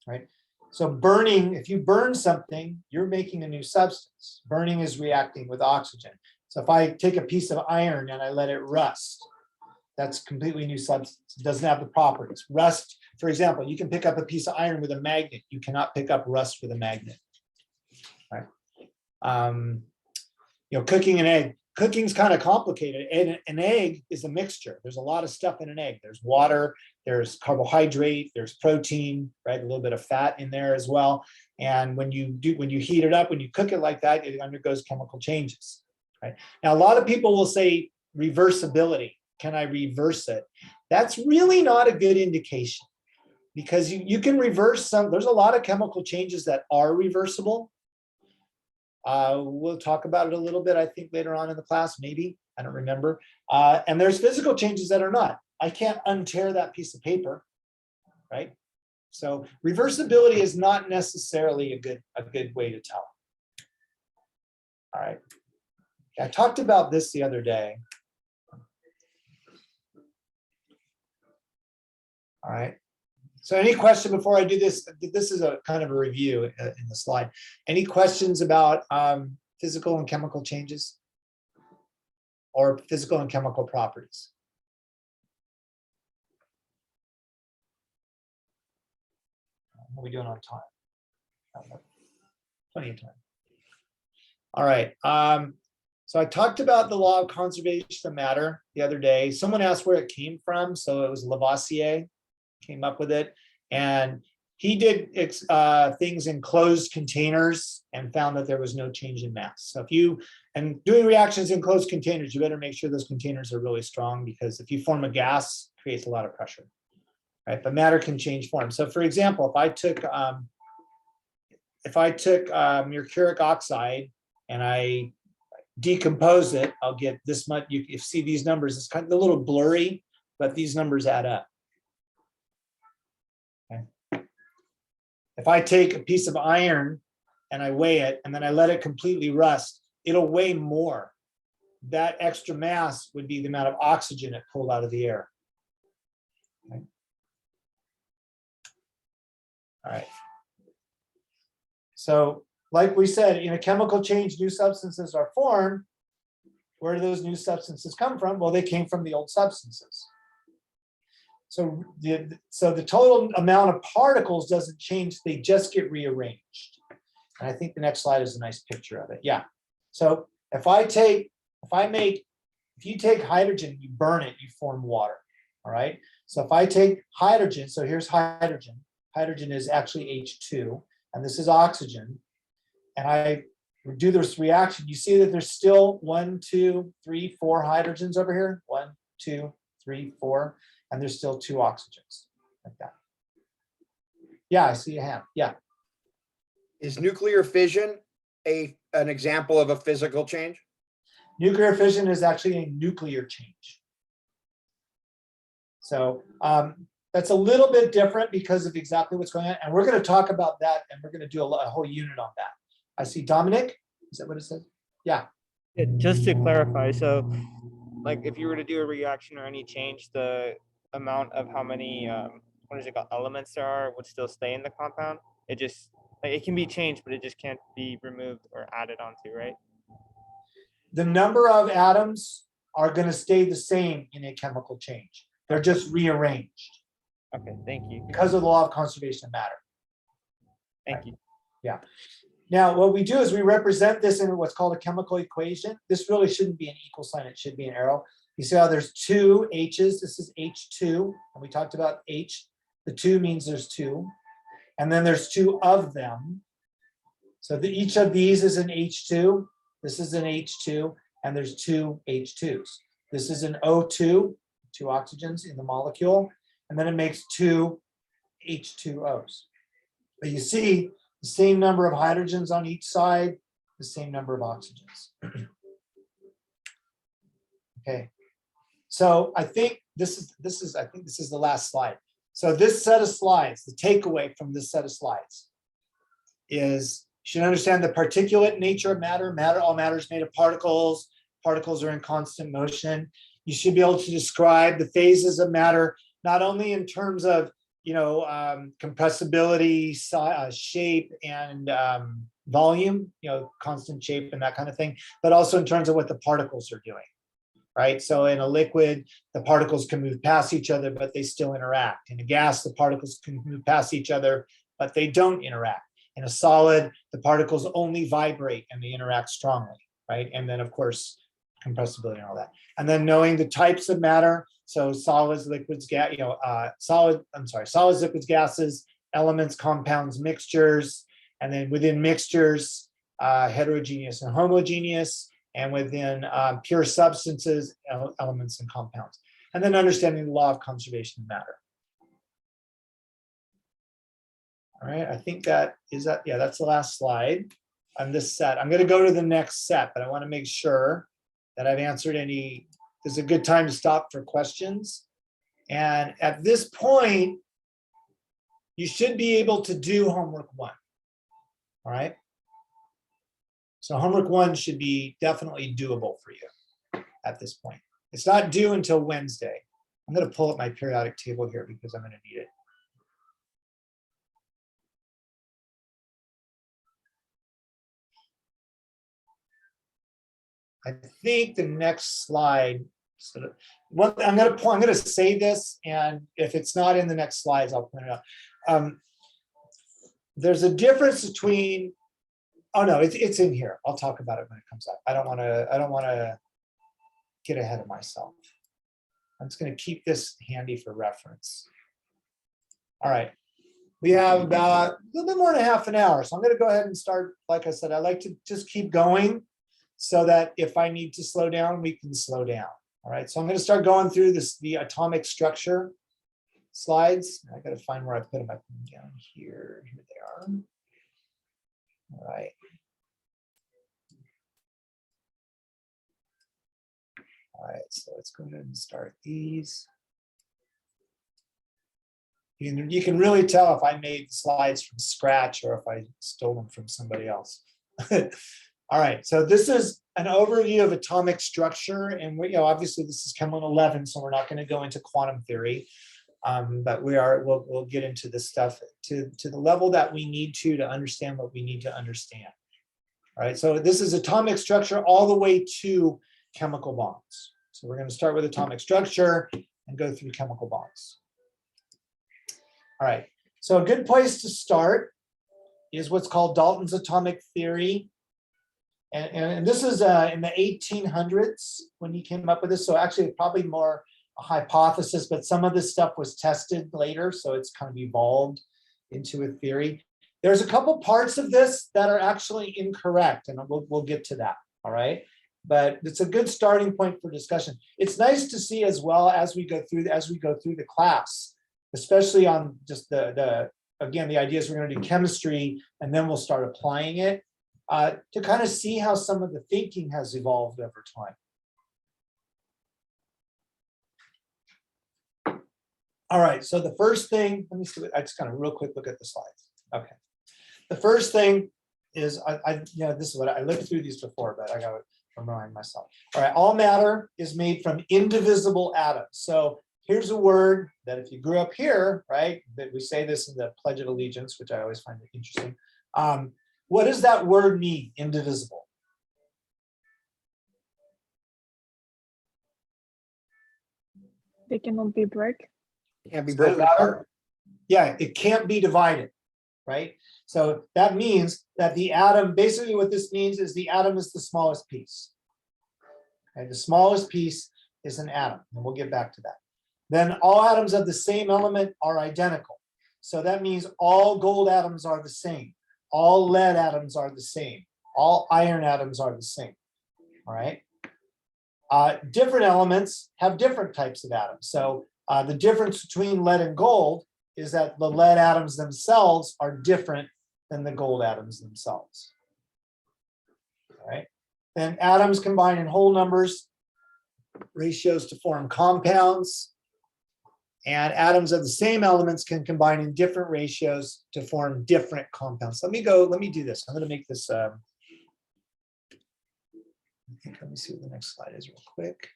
right? So burning, if you burn something, you're making a new substance. Burning is reacting with oxygen. So if I take a piece of iron and I let it rust, that's completely new substance. It doesn't have the properties. Rust, for example, you can pick up a piece of iron with a magnet. You cannot pick up rust with a magnet. Right? You know, cooking an egg. Cooking's kind of complicated. And an egg is a mixture. There's a lot of stuff in an egg. There's water, there's carbohydrate, there's protein, right? A little bit of fat in there as well. And when you heat it up, when you cook it like that, it undergoes chemical changes. Right? Now, a lot of people will say reversibility. Can I reverse it? That's really not a good indication, because you can reverse some. There's a lot of chemical changes that are reversible. We'll talk about it a little bit, I think, later on in the class, maybe. I don't remember. And there's physical changes that are not. I can't untear that piece of paper, right? So reversibility is not necessarily a good way to tell. All right. I talked about this the other day. All right. So any question before I do this? This is a kind of a review in the slide. Any questions about physical and chemical changes or physical and chemical properties? What are we doing on time? Plenty of time. All right. So I talked about the law of conservation of matter the other day. Someone asked where it came from. So it was Lavoisier came up with it. And he did things in closed containers and found that there was no change in mass. So doing reactions in closed containers, you better make sure those containers are really strong, because if you form a gas, it creates a lot of pressure, right? But matter can change form. So for example, if I took mercuric oxide and I decompose it, I'll get this much. You see these numbers, it's kind of a little blurry, but these numbers add up. Okay. If I take a piece of iron and I weigh it and then I let it completely rust, it'll weigh more. That extra mass would be the amount of oxygen it pulled out of the air. Okay. All right. So like we said, in a chemical change, new substances are formed. Where do those new substances come from? Well, they came from the old substances. So the total amount of particles doesn't change, they just get rearranged. And I think the next slide is a nice picture of it. Yeah. So if I if you take hydrogen, you burn it, you form water. All right. So if I take hydrogen, so here's hydrogen. Hydrogen is actually H2, and this is oxygen. And I do this reaction. You see that there's still 1, 2, 3, 4 hydrogens over here. 1, 2, 3, 4, and there's still 2 oxygens like that. Yeah, I see a hand. Yeah. Is nuclear fission an example of a physical change? Nuclear fission is actually a nuclear change. So that's a little bit different because of exactly what's going on. And we're going to talk about that, and we're going to do a whole unit on that. I see Dominic. Is that what it says? Yeah. Just to clarify, so like if you were to do a reaction or any change, the amount of how many what is it called, elements there are would still stay in the compound. It just like, it can be changed, but it just can't be removed or added onto, right? The number of atoms are going to stay the same in a chemical change. They're just rearranged Okay, thank you. because of the law of conservation of matter. Thank you. Yeah. Now, what we do is we represent this in what's called a chemical equation. This really shouldn't be an equal sign. It should be an arrow. You see how there's 2 H's. This is H2. And we talked about H. The 2 means there's 2. And then there's 2 of them. So each of these is an H2. This is an H2. And there's 2 H2s. This is an O2, 2 oxygens in the molecule. And then it makes 2 H2Os. But you see, the same number of hydrogens on each side, the same number of oxygens. Okay, so I think this is the last slide. So this set of slides, the takeaway from this set of slides is you should understand the particulate nature of matter. All matter is made of particles. Particles are in constant motion. You should be able to describe the phases of matter, not only in terms of compressibility, shape, and volume, constant shape and that kind of thing, but also in terms of what the particles are doing, right? So in a liquid, the particles can move past each other, but they still interact. In a gas, the particles can move past each other, but they don't interact. In a solid, the particles only vibrate and they interact strongly, right? And then, of course, compressibility and all that. And then knowing the types of matter, so solids, liquids, solids, liquids, gases, elements, compounds, mixtures, and then within mixtures, heterogeneous and homogeneous, and within pure substances, elements and compounds. And then understanding the law of conservation of matter. All right, I think that is that. Yeah, that's the last slide on this set. I'm going to go to the next set, but I want to make sure that I've answered any. This is a good time to stop for questions. And at this point, you should be able to do homework 1. All right. So homework 1 should be definitely doable for you at this point. It's not due until Wednesday. I'm going to pull up my periodic table here because I'm going to need it. I think the next slide. I'm going to say this, and if it's not in the next slides, I'll point it out. There's a difference between. Oh no, it's in here. I'll talk about it when it comes up. I don't want to get ahead of myself. I'm just going to keep this handy for reference. All right, we have about a little bit more than half an hour, so I'm going to go ahead and start. Like I said, I like to just keep going so that if I need to slow down, we can slow down. All right, so I'm going to start going through the atomic structure slides. I got to find where I put them. I put them down here. Here they are. All right. All right, so let's go ahead and start these. You can really tell if I made slides from scratch or if I stole them from somebody else. All right, so this is an overview of atomic structure, and obviously this is Chem 111, so we're not going to go into quantum theory, but we'll get into this stuff to the level that we need to understand what we need to understand. All right, so this is atomic structure all the way to chemical bonds. So we're going to start with atomic structure and go through chemical bonds. All right, so a good place to start is what's called Dalton's atomic theory. And this is in the 1800s when he came up with this. So actually probably more a hypothesis, but some of this stuff was tested later. So it's kind of evolved into a theory. There's a couple parts of this that are actually incorrect, and we'll get to that. All right. But it's a good starting point for discussion. It's nice to see as well as we go through the class, especially on just again, the idea is we're going to do chemistry and then we'll start applying it to kind of see how some of the thinking has evolved over time. All right, so the first thing, let me see, I just kind of real quick look at the slides. Okay. The first thing is, this is what I looked through these before, but I got to remind myself. All right, all matter is made from indivisible atoms. So here's a word that if you grew up here, right, that we say this in the Pledge of Allegiance, which I always find interesting. What does that word mean, indivisible? They cannot be break. Can't be Does that broken matter? apart. Yeah, it can't be divided, right? So that means that the atom, basically what this means is the atom is the smallest piece. Okay, the smallest piece is an atom, and we'll get back to that. Then all atoms of the same element are identical. So that means all gold atoms are the same. All lead atoms are the same. All iron atoms are the same. All right. Different elements have different types of atoms. So the difference between lead and gold is that the lead atoms themselves are different than the gold atoms themselves. All right. Then atoms combine in whole numbers ratios to form compounds. And atoms of the same elements can combine in different ratios to form different compounds. Let me do this. I'm going to make this, let me see what the next slide is real quick.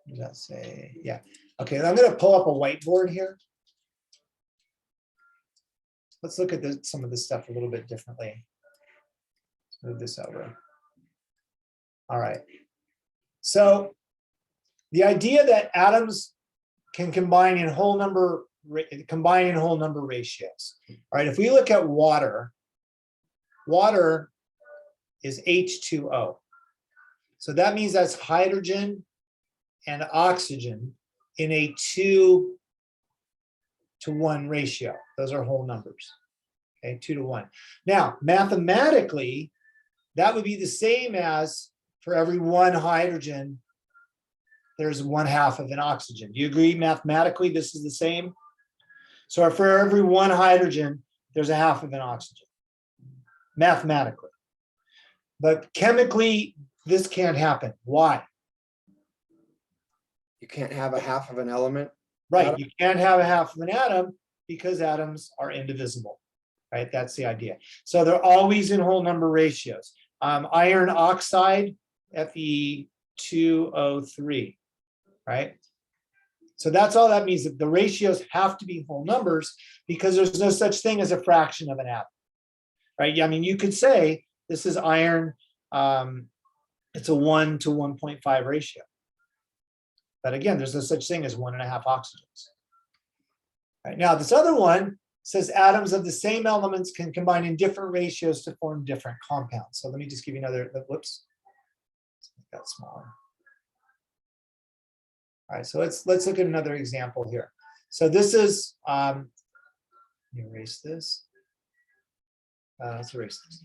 What does that say? Yeah. Okay, I'm going to pull up a whiteboard here. Let's look at some of this stuff a little bit differently. Let's move this over. All right. So the idea that atoms can combine in whole number ratios. All right, if we look at water is H2O. So that means that's hydrogen and oxygen in a 2 to 1 ratio. Those are whole numbers. Okay, 2 to 1. Now, mathematically, that would be the same as for every 1 hydrogen, there's 1/2 of an oxygen. Do you agree mathematically this is the same? So for every 1 hydrogen, there's 1/2 of an oxygen, mathematically. But chemically, this can't happen. Why? You can't have 1/2 of an element. Right, Atom. you can't have 1/2 of an atom because atoms are indivisible, right? That's the idea. So they're always in whole number ratios. Iron oxide, Fe2O3, right? So that's all that means, that the ratios have to be whole numbers because there's no such thing as a fraction of an atom, right? I mean, you could say this is iron, it's a 1 to 1.5 ratio. But again, there's no such thing as 1.5 oxygens. Right, now, this other one says atoms of the same elements can combine in different ratios to form different compounds. So let me just give you another, whoops, make that smaller. All right, so let's look at another example here. So this is, let me erase this. Let's erase this.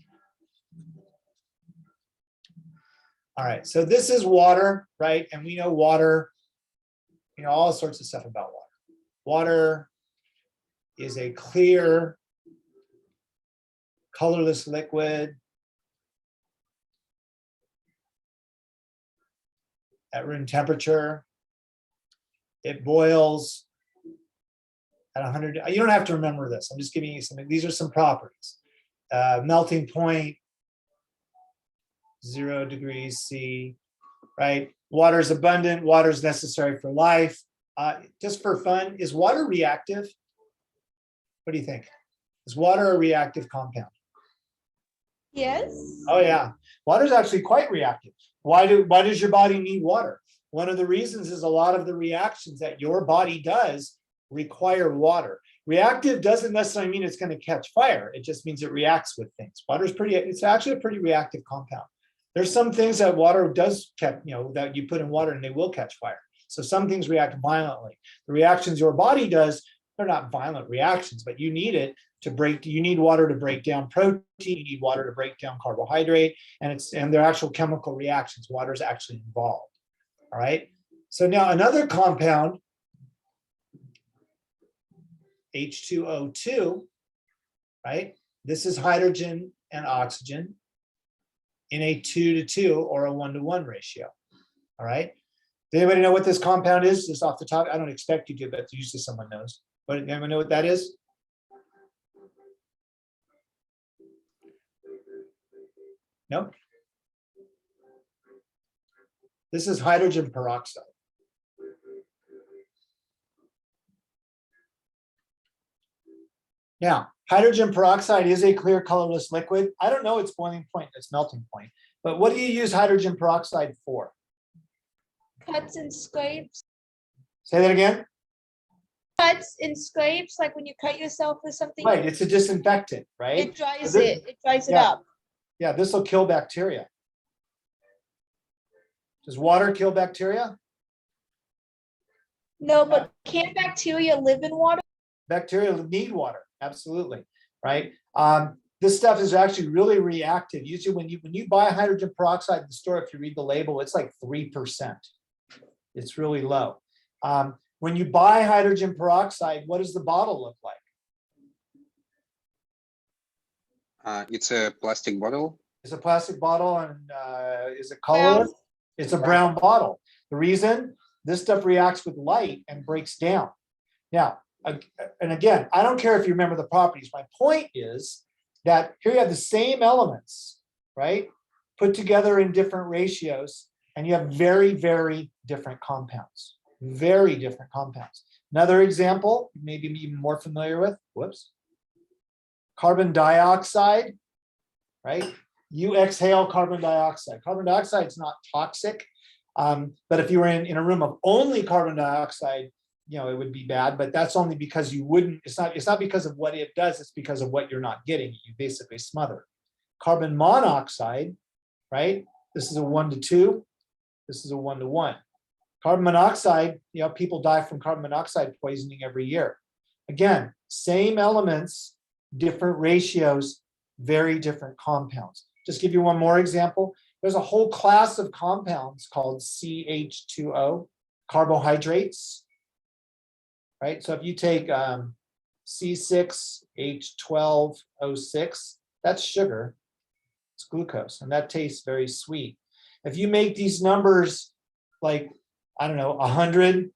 All right, so this is water, right? And we know water, you know, all sorts of stuff about water. Water is a clear, colorless liquid at room temperature. It boils at 100. You don't have to remember this. I'm just giving you some. These are some properties. Melting point, 0 degrees C, right? Water is abundant. Water is necessary for life. Just for fun, is water reactive? What do you think? Is water a reactive compound? Yes. Oh yeah, water is actually quite reactive. Why does your body need water? One of the reasons is a lot of the reactions that your body does require water. Reactive doesn't necessarily mean it's going to catch fire. It just means it reacts with things. Water is it's actually a pretty reactive compound. There's some things that water does catch, that you put in water and they will catch fire. So some things react violently. The reactions your body does, they're not violent reactions, but you need it to break. You need water to break down protein. You need water to break down carbohydrate, and they're actual chemical reactions. Water is actually involved. All right. So now another compound, H2O2, right? This is hydrogen and oxygen in a 2-to-2 or a 1-to-1 ratio. All right. Does anybody know what this compound is? Just off the top, I don't expect you to, but usually someone knows. But anyone know what that is? No? This is hydrogen peroxide. Now, hydrogen peroxide is a clear colorless liquid. I don't know its boiling point, its melting point, but what do you use hydrogen peroxide for? Cuts and scrapes. Say that again? Cuts and scrapes, like when you cut yourself with something. Right, it's a disinfectant, right? It dries So it. It dries it yeah. up. Yeah, this will kill bacteria. Does water kill bacteria? No, but can bacteria live in water? Bacteria need water, absolutely, right? This stuff is actually really reactive. Usually when you buy hydrogen peroxide in the store, if you read the label, it's like 3%. It's really low. When you buy hydrogen peroxide, what does the bottle look like? It's a plastic bottle. It's a plastic bottle, and is it colorless? Brown. It's a brown bottle. The reason, this stuff reacts with light and breaks down. Now, and again, I don't care if you remember the properties. My point is that here you have the same elements, right? Put together in different ratios, and you have very, very different compounds. Very different compounds. Another example, maybe even more familiar with, whoops. Carbon dioxide, right? You exhale carbon dioxide. Carbon dioxide is not toxic, but if you were in a room of only carbon dioxide, it would be bad, but that's only because you wouldn't, it's not because of what it does, it's because of what you're not getting. You basically smother. Carbon monoxide, right? This is a 1-to-2. This is a 1-to-1. Carbon monoxide, people die from carbon monoxide poisoning every year. Again, same elements, different ratios, very different compounds. Just give you one more example. There's a whole class of compounds called CH2O, carbohydrates, right? So if you take C6H12O6, that's sugar, it's glucose, and that tastes very sweet. If you make these numbers like, I don't know, 100,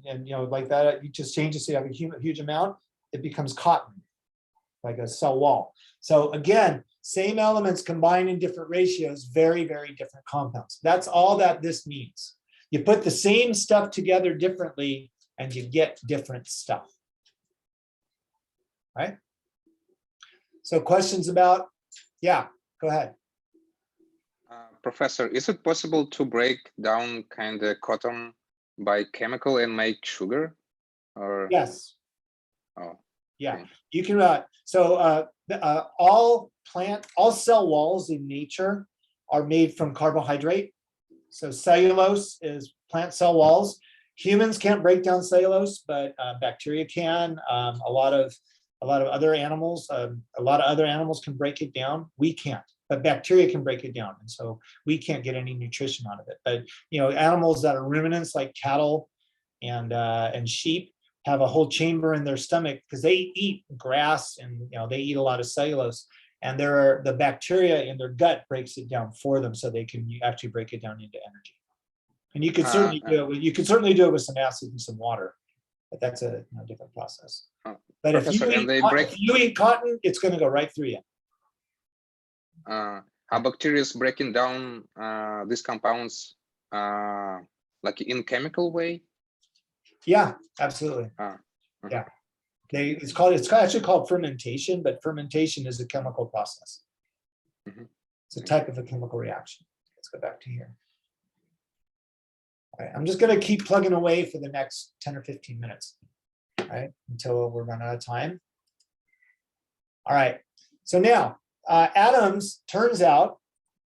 and like that, you just change it so you have a huge amount, it becomes cotton, like a cell wall. So again, same elements combined in different ratios, very, very different compounds. That's all that this means. You put the same stuff together differently and you get different stuff. Right? So questions about, yeah, go ahead. Professor, is it possible to break down kind of cotton by chemical and make sugar? Or Yes. Oh, yeah, okay. You can. All cell walls in nature are made from carbohydrate. So cellulose is plant cell walls. Humans can't break down cellulose, but bacteria can. A lot of other animals, can break it down. We can't, but bacteria can break it down, and so we can't get any nutrition out of it. But animals that are ruminants like cattle and sheep have a whole chamber in their stomach because they eat grass and they eat a lot of cellulose, and the bacteria in their gut breaks it down for them so they can actually break it down into energy. And you could certainly do it. You could certainly do it with some acid and some water, but that's a different process. But if you eat cotton, it's going to go right through you. Are bacteria breaking down these compounds like in chemical way? Yeah, absolutely. Yeah, it's actually called fermentation, but fermentation is a chemical process. It's a type of a chemical reaction. Let's go back to here. All right, I'm just going to keep plugging away for the next 10 or 15 minutes. right? Until we're running out of time. All right, so now atoms, turns out,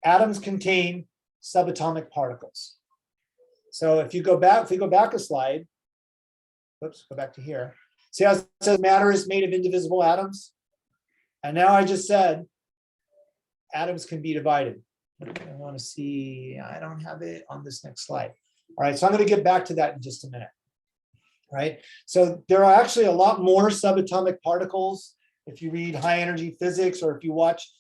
atoms contain subatomic particles. So if we go back a slide, whoops, go back to here. See how it says matter is made of indivisible atoms? And now I just said atoms can be divided. I want to see, I don't have it on this next slide. All right, so I'm going to get back to that in just a minute. Right, so there are actually a lot more subatomic particles. If you read high energy physics, or if you watch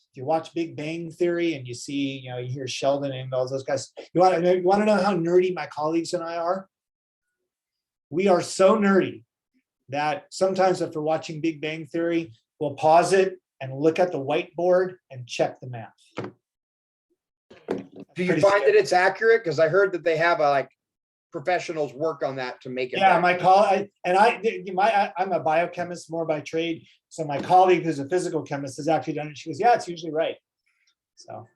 Big Bang Theory and you see, you hear Sheldon and all those guys. You want to know how nerdy my colleagues and I are? We are so nerdy that sometimes after watching Big Bang Theory, we'll pause it and look at the whiteboard and check the math. Do you find that it's accurate? Because I heard that they have professionals work on that to make it. Yeah, I'm a biochemist more by trade. So my colleague who's a physical chemist has actually done it. She goes, yeah, it's usually right. So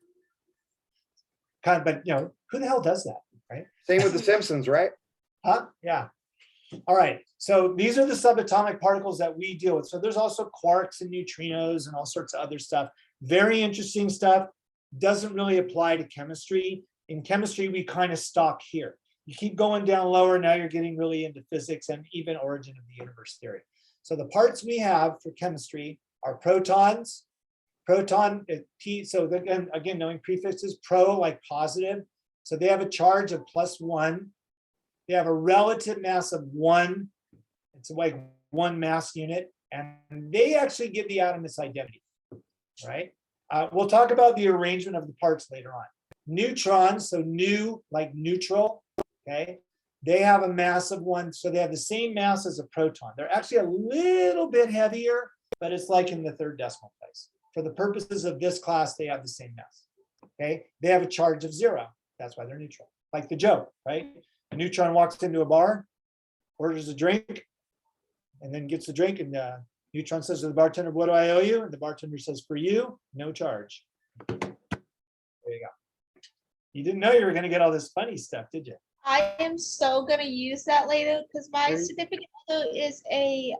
but who the hell does that, right? Same with the Simpsons, right? Huh? Yeah. All right. So these are the subatomic particles that we deal with. So there's also quarks and neutrinos and all sorts of other stuff. Very interesting stuff. Doesn't really apply to chemistry. In chemistry, we kind of stop here. You keep going down lower, now you're getting really into physics and even origin of the universe theory. So the parts we have for chemistry are protons. Proton, so again, knowing prefixes, pro like positive. So they have a charge of +1. They have a relative mass of 1. It's like 1 mass unit. And they actually give the atom its identity, right? We'll talk about the arrangement of the parts later on. Neutrons, so new like neutral. Okay, they have a mass of 1, so they have the same mass as a proton. They're actually a little bit heavier, but it's like in the 3rd decimal place. For the purposes of this class, they have the same mass. Okay, they have a charge of 0. That's why they're neutral. Like the joke, right? A neutron walks into a bar, orders a drink, and then gets the drink, and the neutron says to the bartender, "What do I owe you?" And the bartender says, "For you, no charge." There you go. You didn't know you were going to get all this funny stuff, did you? I am so gonna use that later because my There you- significant other is a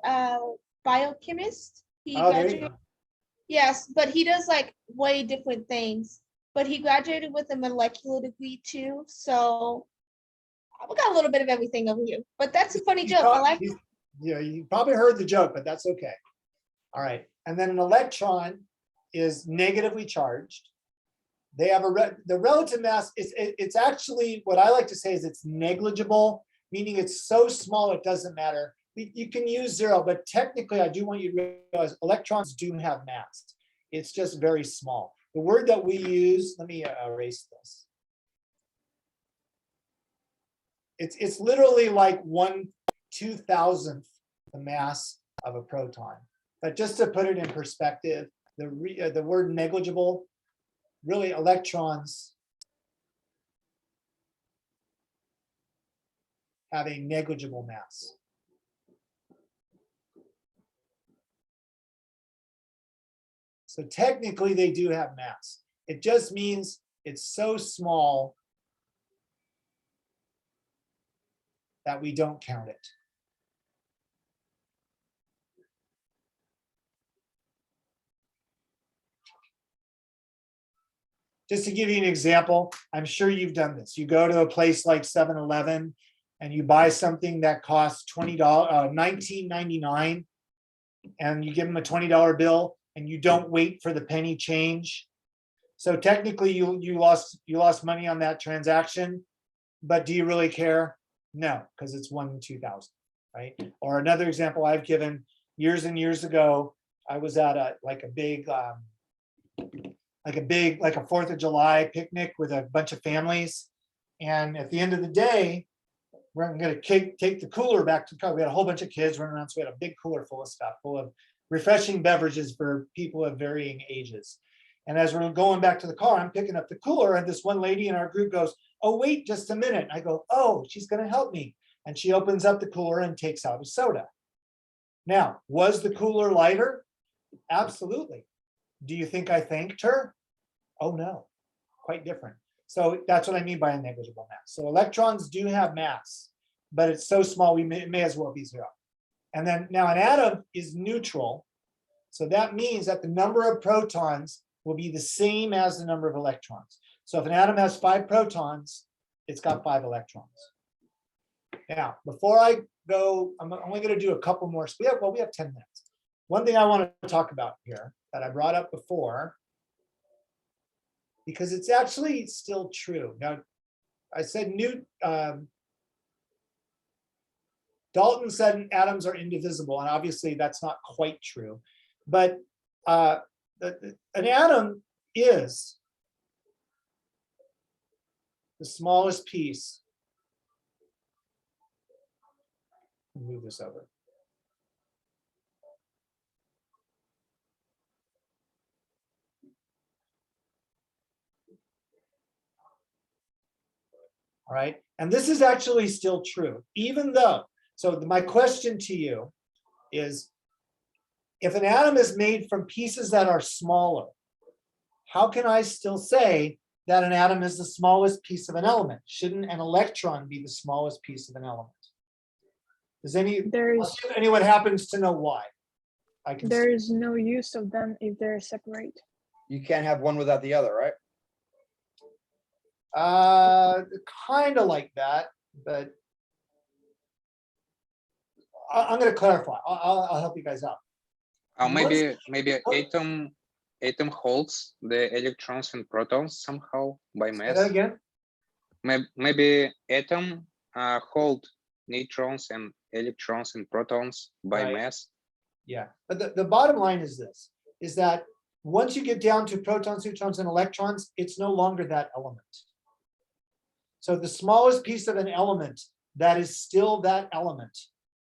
biochemist. He Oh, there you graduated. go. Yes, but he does like way different things. But he graduated with a molecular degree too. So we got a little bit of everything over here. But that's a funny joke. I like it. Yeah, you probably heard the joke, but that's okay. All right, and then an electron is negatively charged. They have the relative mass. It's actually, what I like to say is it's negligible, meaning it's so small it doesn't matter. You can use 0, but technically I do want you to realize electrons do have mass. It's just very small. The word that we use, let me erase this. It's literally like 1/2000th the mass of a proton. But just to put it in perspective, the word negligible, really electrons have a negligible mass. So technically they do have mass. It just means it's so small that we don't count it. Just to give you an example, I'm sure you've done this. You go to a place like 7-Eleven and you buy something that costs $19.99, and you give them a $20 bill and you don't wait for the penny change. So technically you lost money on that transaction, but do you really care? No, because it's 1/2000, right? Or another example I've given years and years ago, I was at a big 4th of July picnic with a bunch of families. And at the end of the day, we're going to take the cooler back to the car. We had a whole bunch of kids running around. So we had a big cooler full of stuff, full of refreshing beverages for people of varying ages. And as we're going back to the car, I'm picking up the cooler, and this one lady in our group goes, "Oh, wait just a minute." I go, "Oh, she's going to help me." And she opens up the cooler and takes out a soda. Now, was the cooler lighter? Absolutely. Do you think I thanked her? Oh, no, quite different. So that's what I mean by a negligible mass. So electrons do have mass, but it's so small, it may as well be 0. And then now an atom is neutral. So that means that the number of protons will be the same as the number of electrons. So if an atom has 5 protons, it's got 5 electrons. Now, before I go, I'm only going to do a couple more. We have 10 minutes. One thing I want to talk about here that I brought up before, because it's actually still true. Now, I said Dalton said atoms are indivisible, and obviously that's not quite true. But an atom is the smallest piece. Move this over. All right, and this is actually still true, even though, so my question to you is, if an atom is made from pieces that are smaller, how can I still say that an atom is the smallest piece of an element? Shouldn't an electron be the smallest piece of an element? Does anyone happens to know why? There is no use of them if they're separate. You can't have one without the other, right? Kind of like that, but I'm going to clarify. I'll help you guys out. Maybe atom holds the electrons and protons somehow by mass. Say that again. Maybe atom hold neutrons and electrons and protons by Right. mass. Yeah, but the bottom line is this, is that once you get down to protons, neutrons, and electrons, it's no longer that element. So the smallest piece of an element that is still that element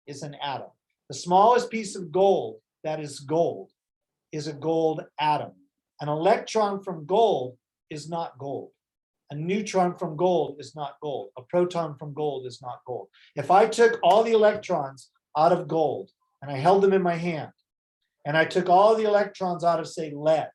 is an atom. The smallest piece of gold that is a gold atom. An electron from gold is not gold. A neutron from gold is not gold. A proton from gold is not gold. If I took all the electrons out of gold and I held them in my hand, and I took all the electrons out of, say, lead,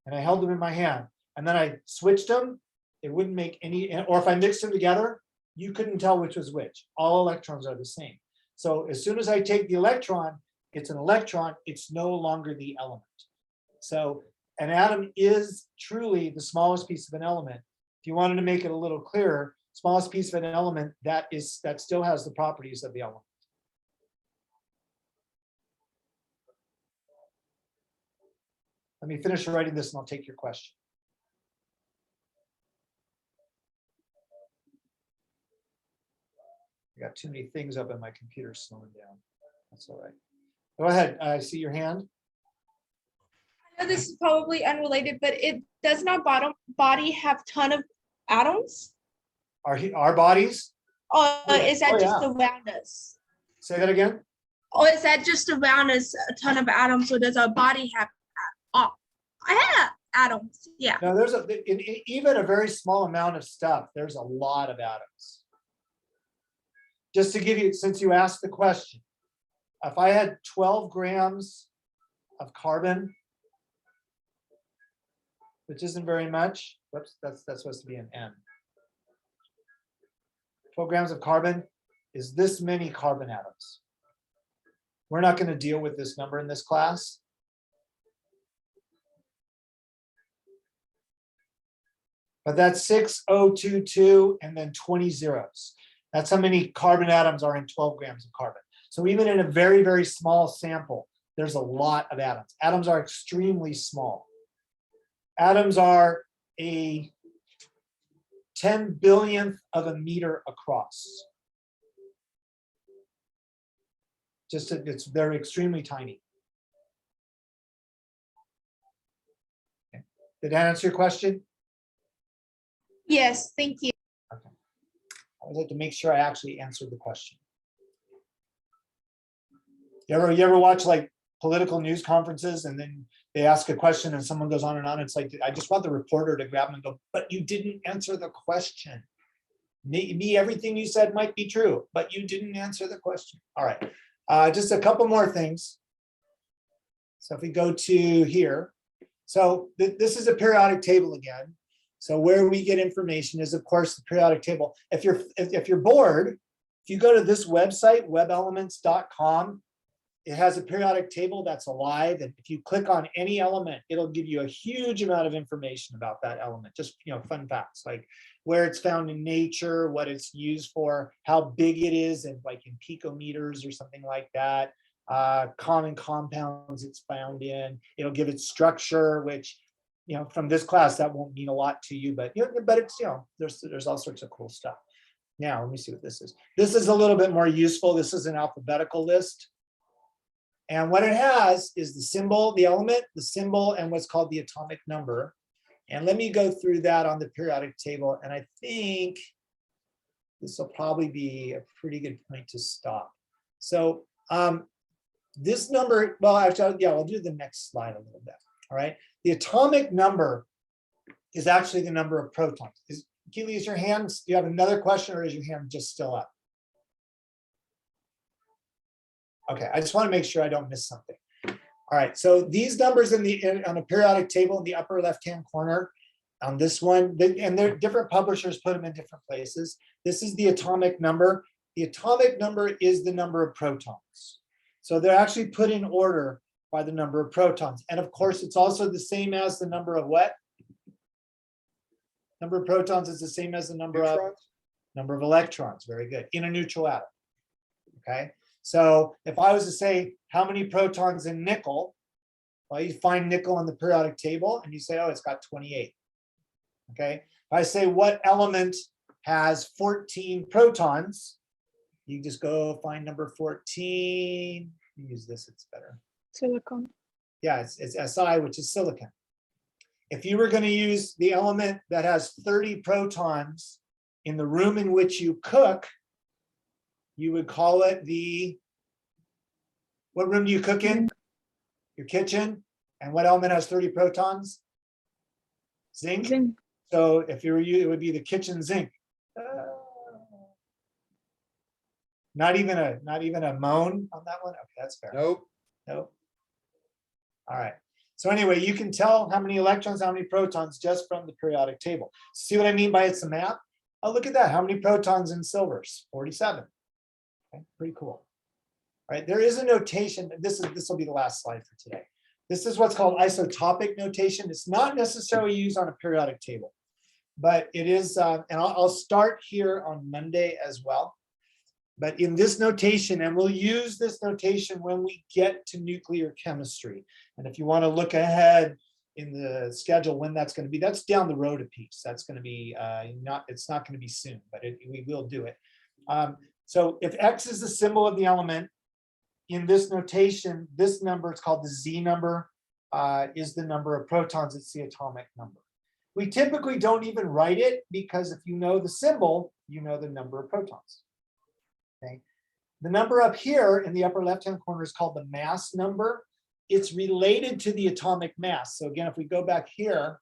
and I held them in my hand, and then I switched them, it wouldn't make any, or if I mixed them together, you couldn't tell which was which. All electrons are the same. So as soon as I take the electron, it's an electron, it's no longer the element. So an atom is truly the smallest piece of an element. If you wanted to make it a little clearer, smallest piece of an element that still has the properties of the element. Let me finish writing this and I'll take your question. I got too many things up and my computer's slowing down. That's all right. Go ahead. I see your hand. I know this is probably unrelated, but it does not body have ton of atoms? Our bodies? Or is that just yeah. around us? Say that again. Or is that just around us a ton of atoms? Or does our body have atoms? Yeah. Now there's even a very small amount of stuff, there's a lot of atoms. Just to give you, since you asked the question, if I had 12 grams of carbon, which isn't very much, whoops, that's supposed to be an N. 12 grams of carbon is this many carbon atoms. We're not going to deal with this number in this class. But that's 6022 and then 20 zeros. That's how many carbon atoms are in 12 grams of carbon. So even in a very, very small sample, there's a lot of atoms. Atoms are extremely small. Atoms are a 10 billionth of a meter across. They're extremely tiny. Okay. Did that answer your question? Yes, thank you. Okay. I would like to make sure I actually answered the question. You ever watch like political news conferences and then they ask a question and someone goes on and on? It's like, I just want the reporter to grab them and go, but you didn't answer the question. Maybe everything you said might be true, but you didn't answer the question. All right, just a couple more things. So if we go to here, so this is a periodic table again. So where we get information is, of course, the periodic table. If you're bored, if you go to this website, webelements.com, it has a periodic table that's alive, and if you click on any element, it'll give you a huge amount of information about that element. Just, fun facts like where it's found in nature, what it's used for, how big it is, and like in picometers or something like that. Common compounds it's found in. It'll give it structure, which, from this class that won't mean a lot to you, but it's, there's all sorts of cool stuff. Now let me see what this is. This is a little bit more useful. This is an alphabetical list. And what it has is the symbol, the element, the symbol, and what's called the atomic number. And let me go through that on the periodic table. And I think this will probably be a pretty good point to stop. So this number, well, actually, yeah, we'll do the next slide a little bit. All right. The atomic number is actually the number of protons. Keely, is your hand, do you have another question, or is your hand just still up? Okay, I just want to make sure I don't miss something. All right, so these numbers on a periodic table in the upper left-hand corner on this one, and they're different publishers put them in different places. This is the atomic number. The atomic number is the number of protons. So they're actually put in order by the number of protons. And of course, it's also the same as the number of what? Number of protons is the same as the number of electrons. Very good. In a neutral atom. Okay. So if I was to say how many protons in nickel, well, you find nickel on the periodic table and you say, oh, it's got 28. Okay. If I say what element has 14 protons, you just go find number 14. Use this, it's better. Silicon. Yeah, it's Si, which is silicon. If you were going to use the element that has 30 protons in the room in which you cook, you would call it what room do you cook in? Your kitchen. And what element has 30 protons? Zinc. Zinc. So if you were you, it would be the kitchen zinc. Not even a moan on that one. Okay, that's fair. Nope. Nope. All right. So anyway, you can tell how many electrons, how many protons just from the periodic table. See what I mean by it's a map? Oh, look at that. How many protons in silvers? 47. Okay, pretty cool. All right, there is a notation. This will be the last slide for today. This is what's called isotopic notation. It's not necessarily used on a periodic table, but it is, and I'll start here on Monday as well. But in this notation, and we'll use this notation when we get to nuclear chemistry. And if you want to look ahead in the schedule when that's going to be, that's down the road a piece. That's going to be it's not going to be soon, but we will do it. So if X is the symbol of the element, in this notation, this number, it's called the Z number, is the number of protons. It's the atomic number. We typically don't even write it because if you know the symbol, you know the number of protons. Okay. The number up here in the upper left-hand corner is called the mass number. It's related to the atomic mass. So again, if we go back here,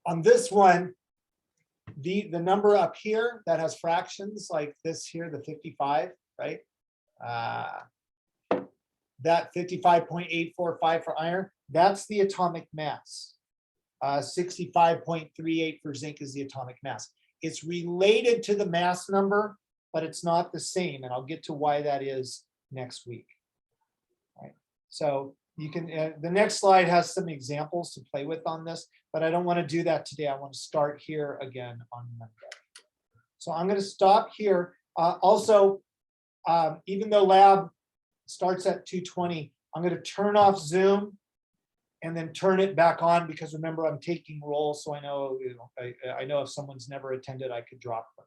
on this one, the number up here that has fractions like this here, the 55, right? That 55.845 for iron, that's the atomic mass. 65.38 for zinc is the atomic mass. It's related to the mass number, but it's not the same. And I'll get to why that is next week. All right. So you can, the next slide has some examples to play with on this, but I don't want to do that today. I want to start here again on Monday. So I'm going to stop here. Also, even though lab starts at 2:20, I'm going to turn off Zoom and then turn it back on because remember I'm taking roll, so I know I know if someone's never attended, I could drop them.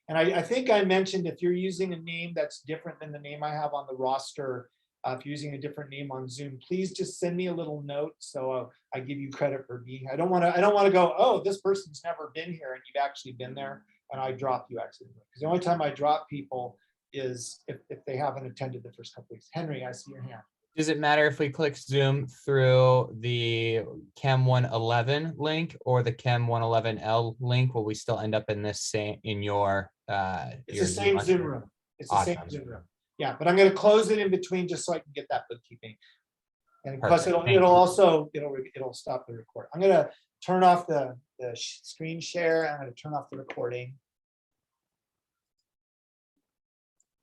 And I think I mentioned if you're using a name that's different than the name I have on the roster, if you're using a different name on Zoom, please just send me a little note so I give you credit for being. I don't want to go, oh, this person's never been here and you've actually been there, and I drop you accidentally. Because the only time I drop people is if they haven't attended the first couple weeks. Henry, I see your hand. Does it matter if we click Zoom through the Chem 111 link or the Chem 111L link? Will we still end up in this same in your? It's the same Zoom room. It's the same Zoom room. Yeah, but I'm going to close it in between just so I can get that bookkeeping. And plus, it'll stop the record. I'm going to turn off the screen share. I'm going to turn off the recording.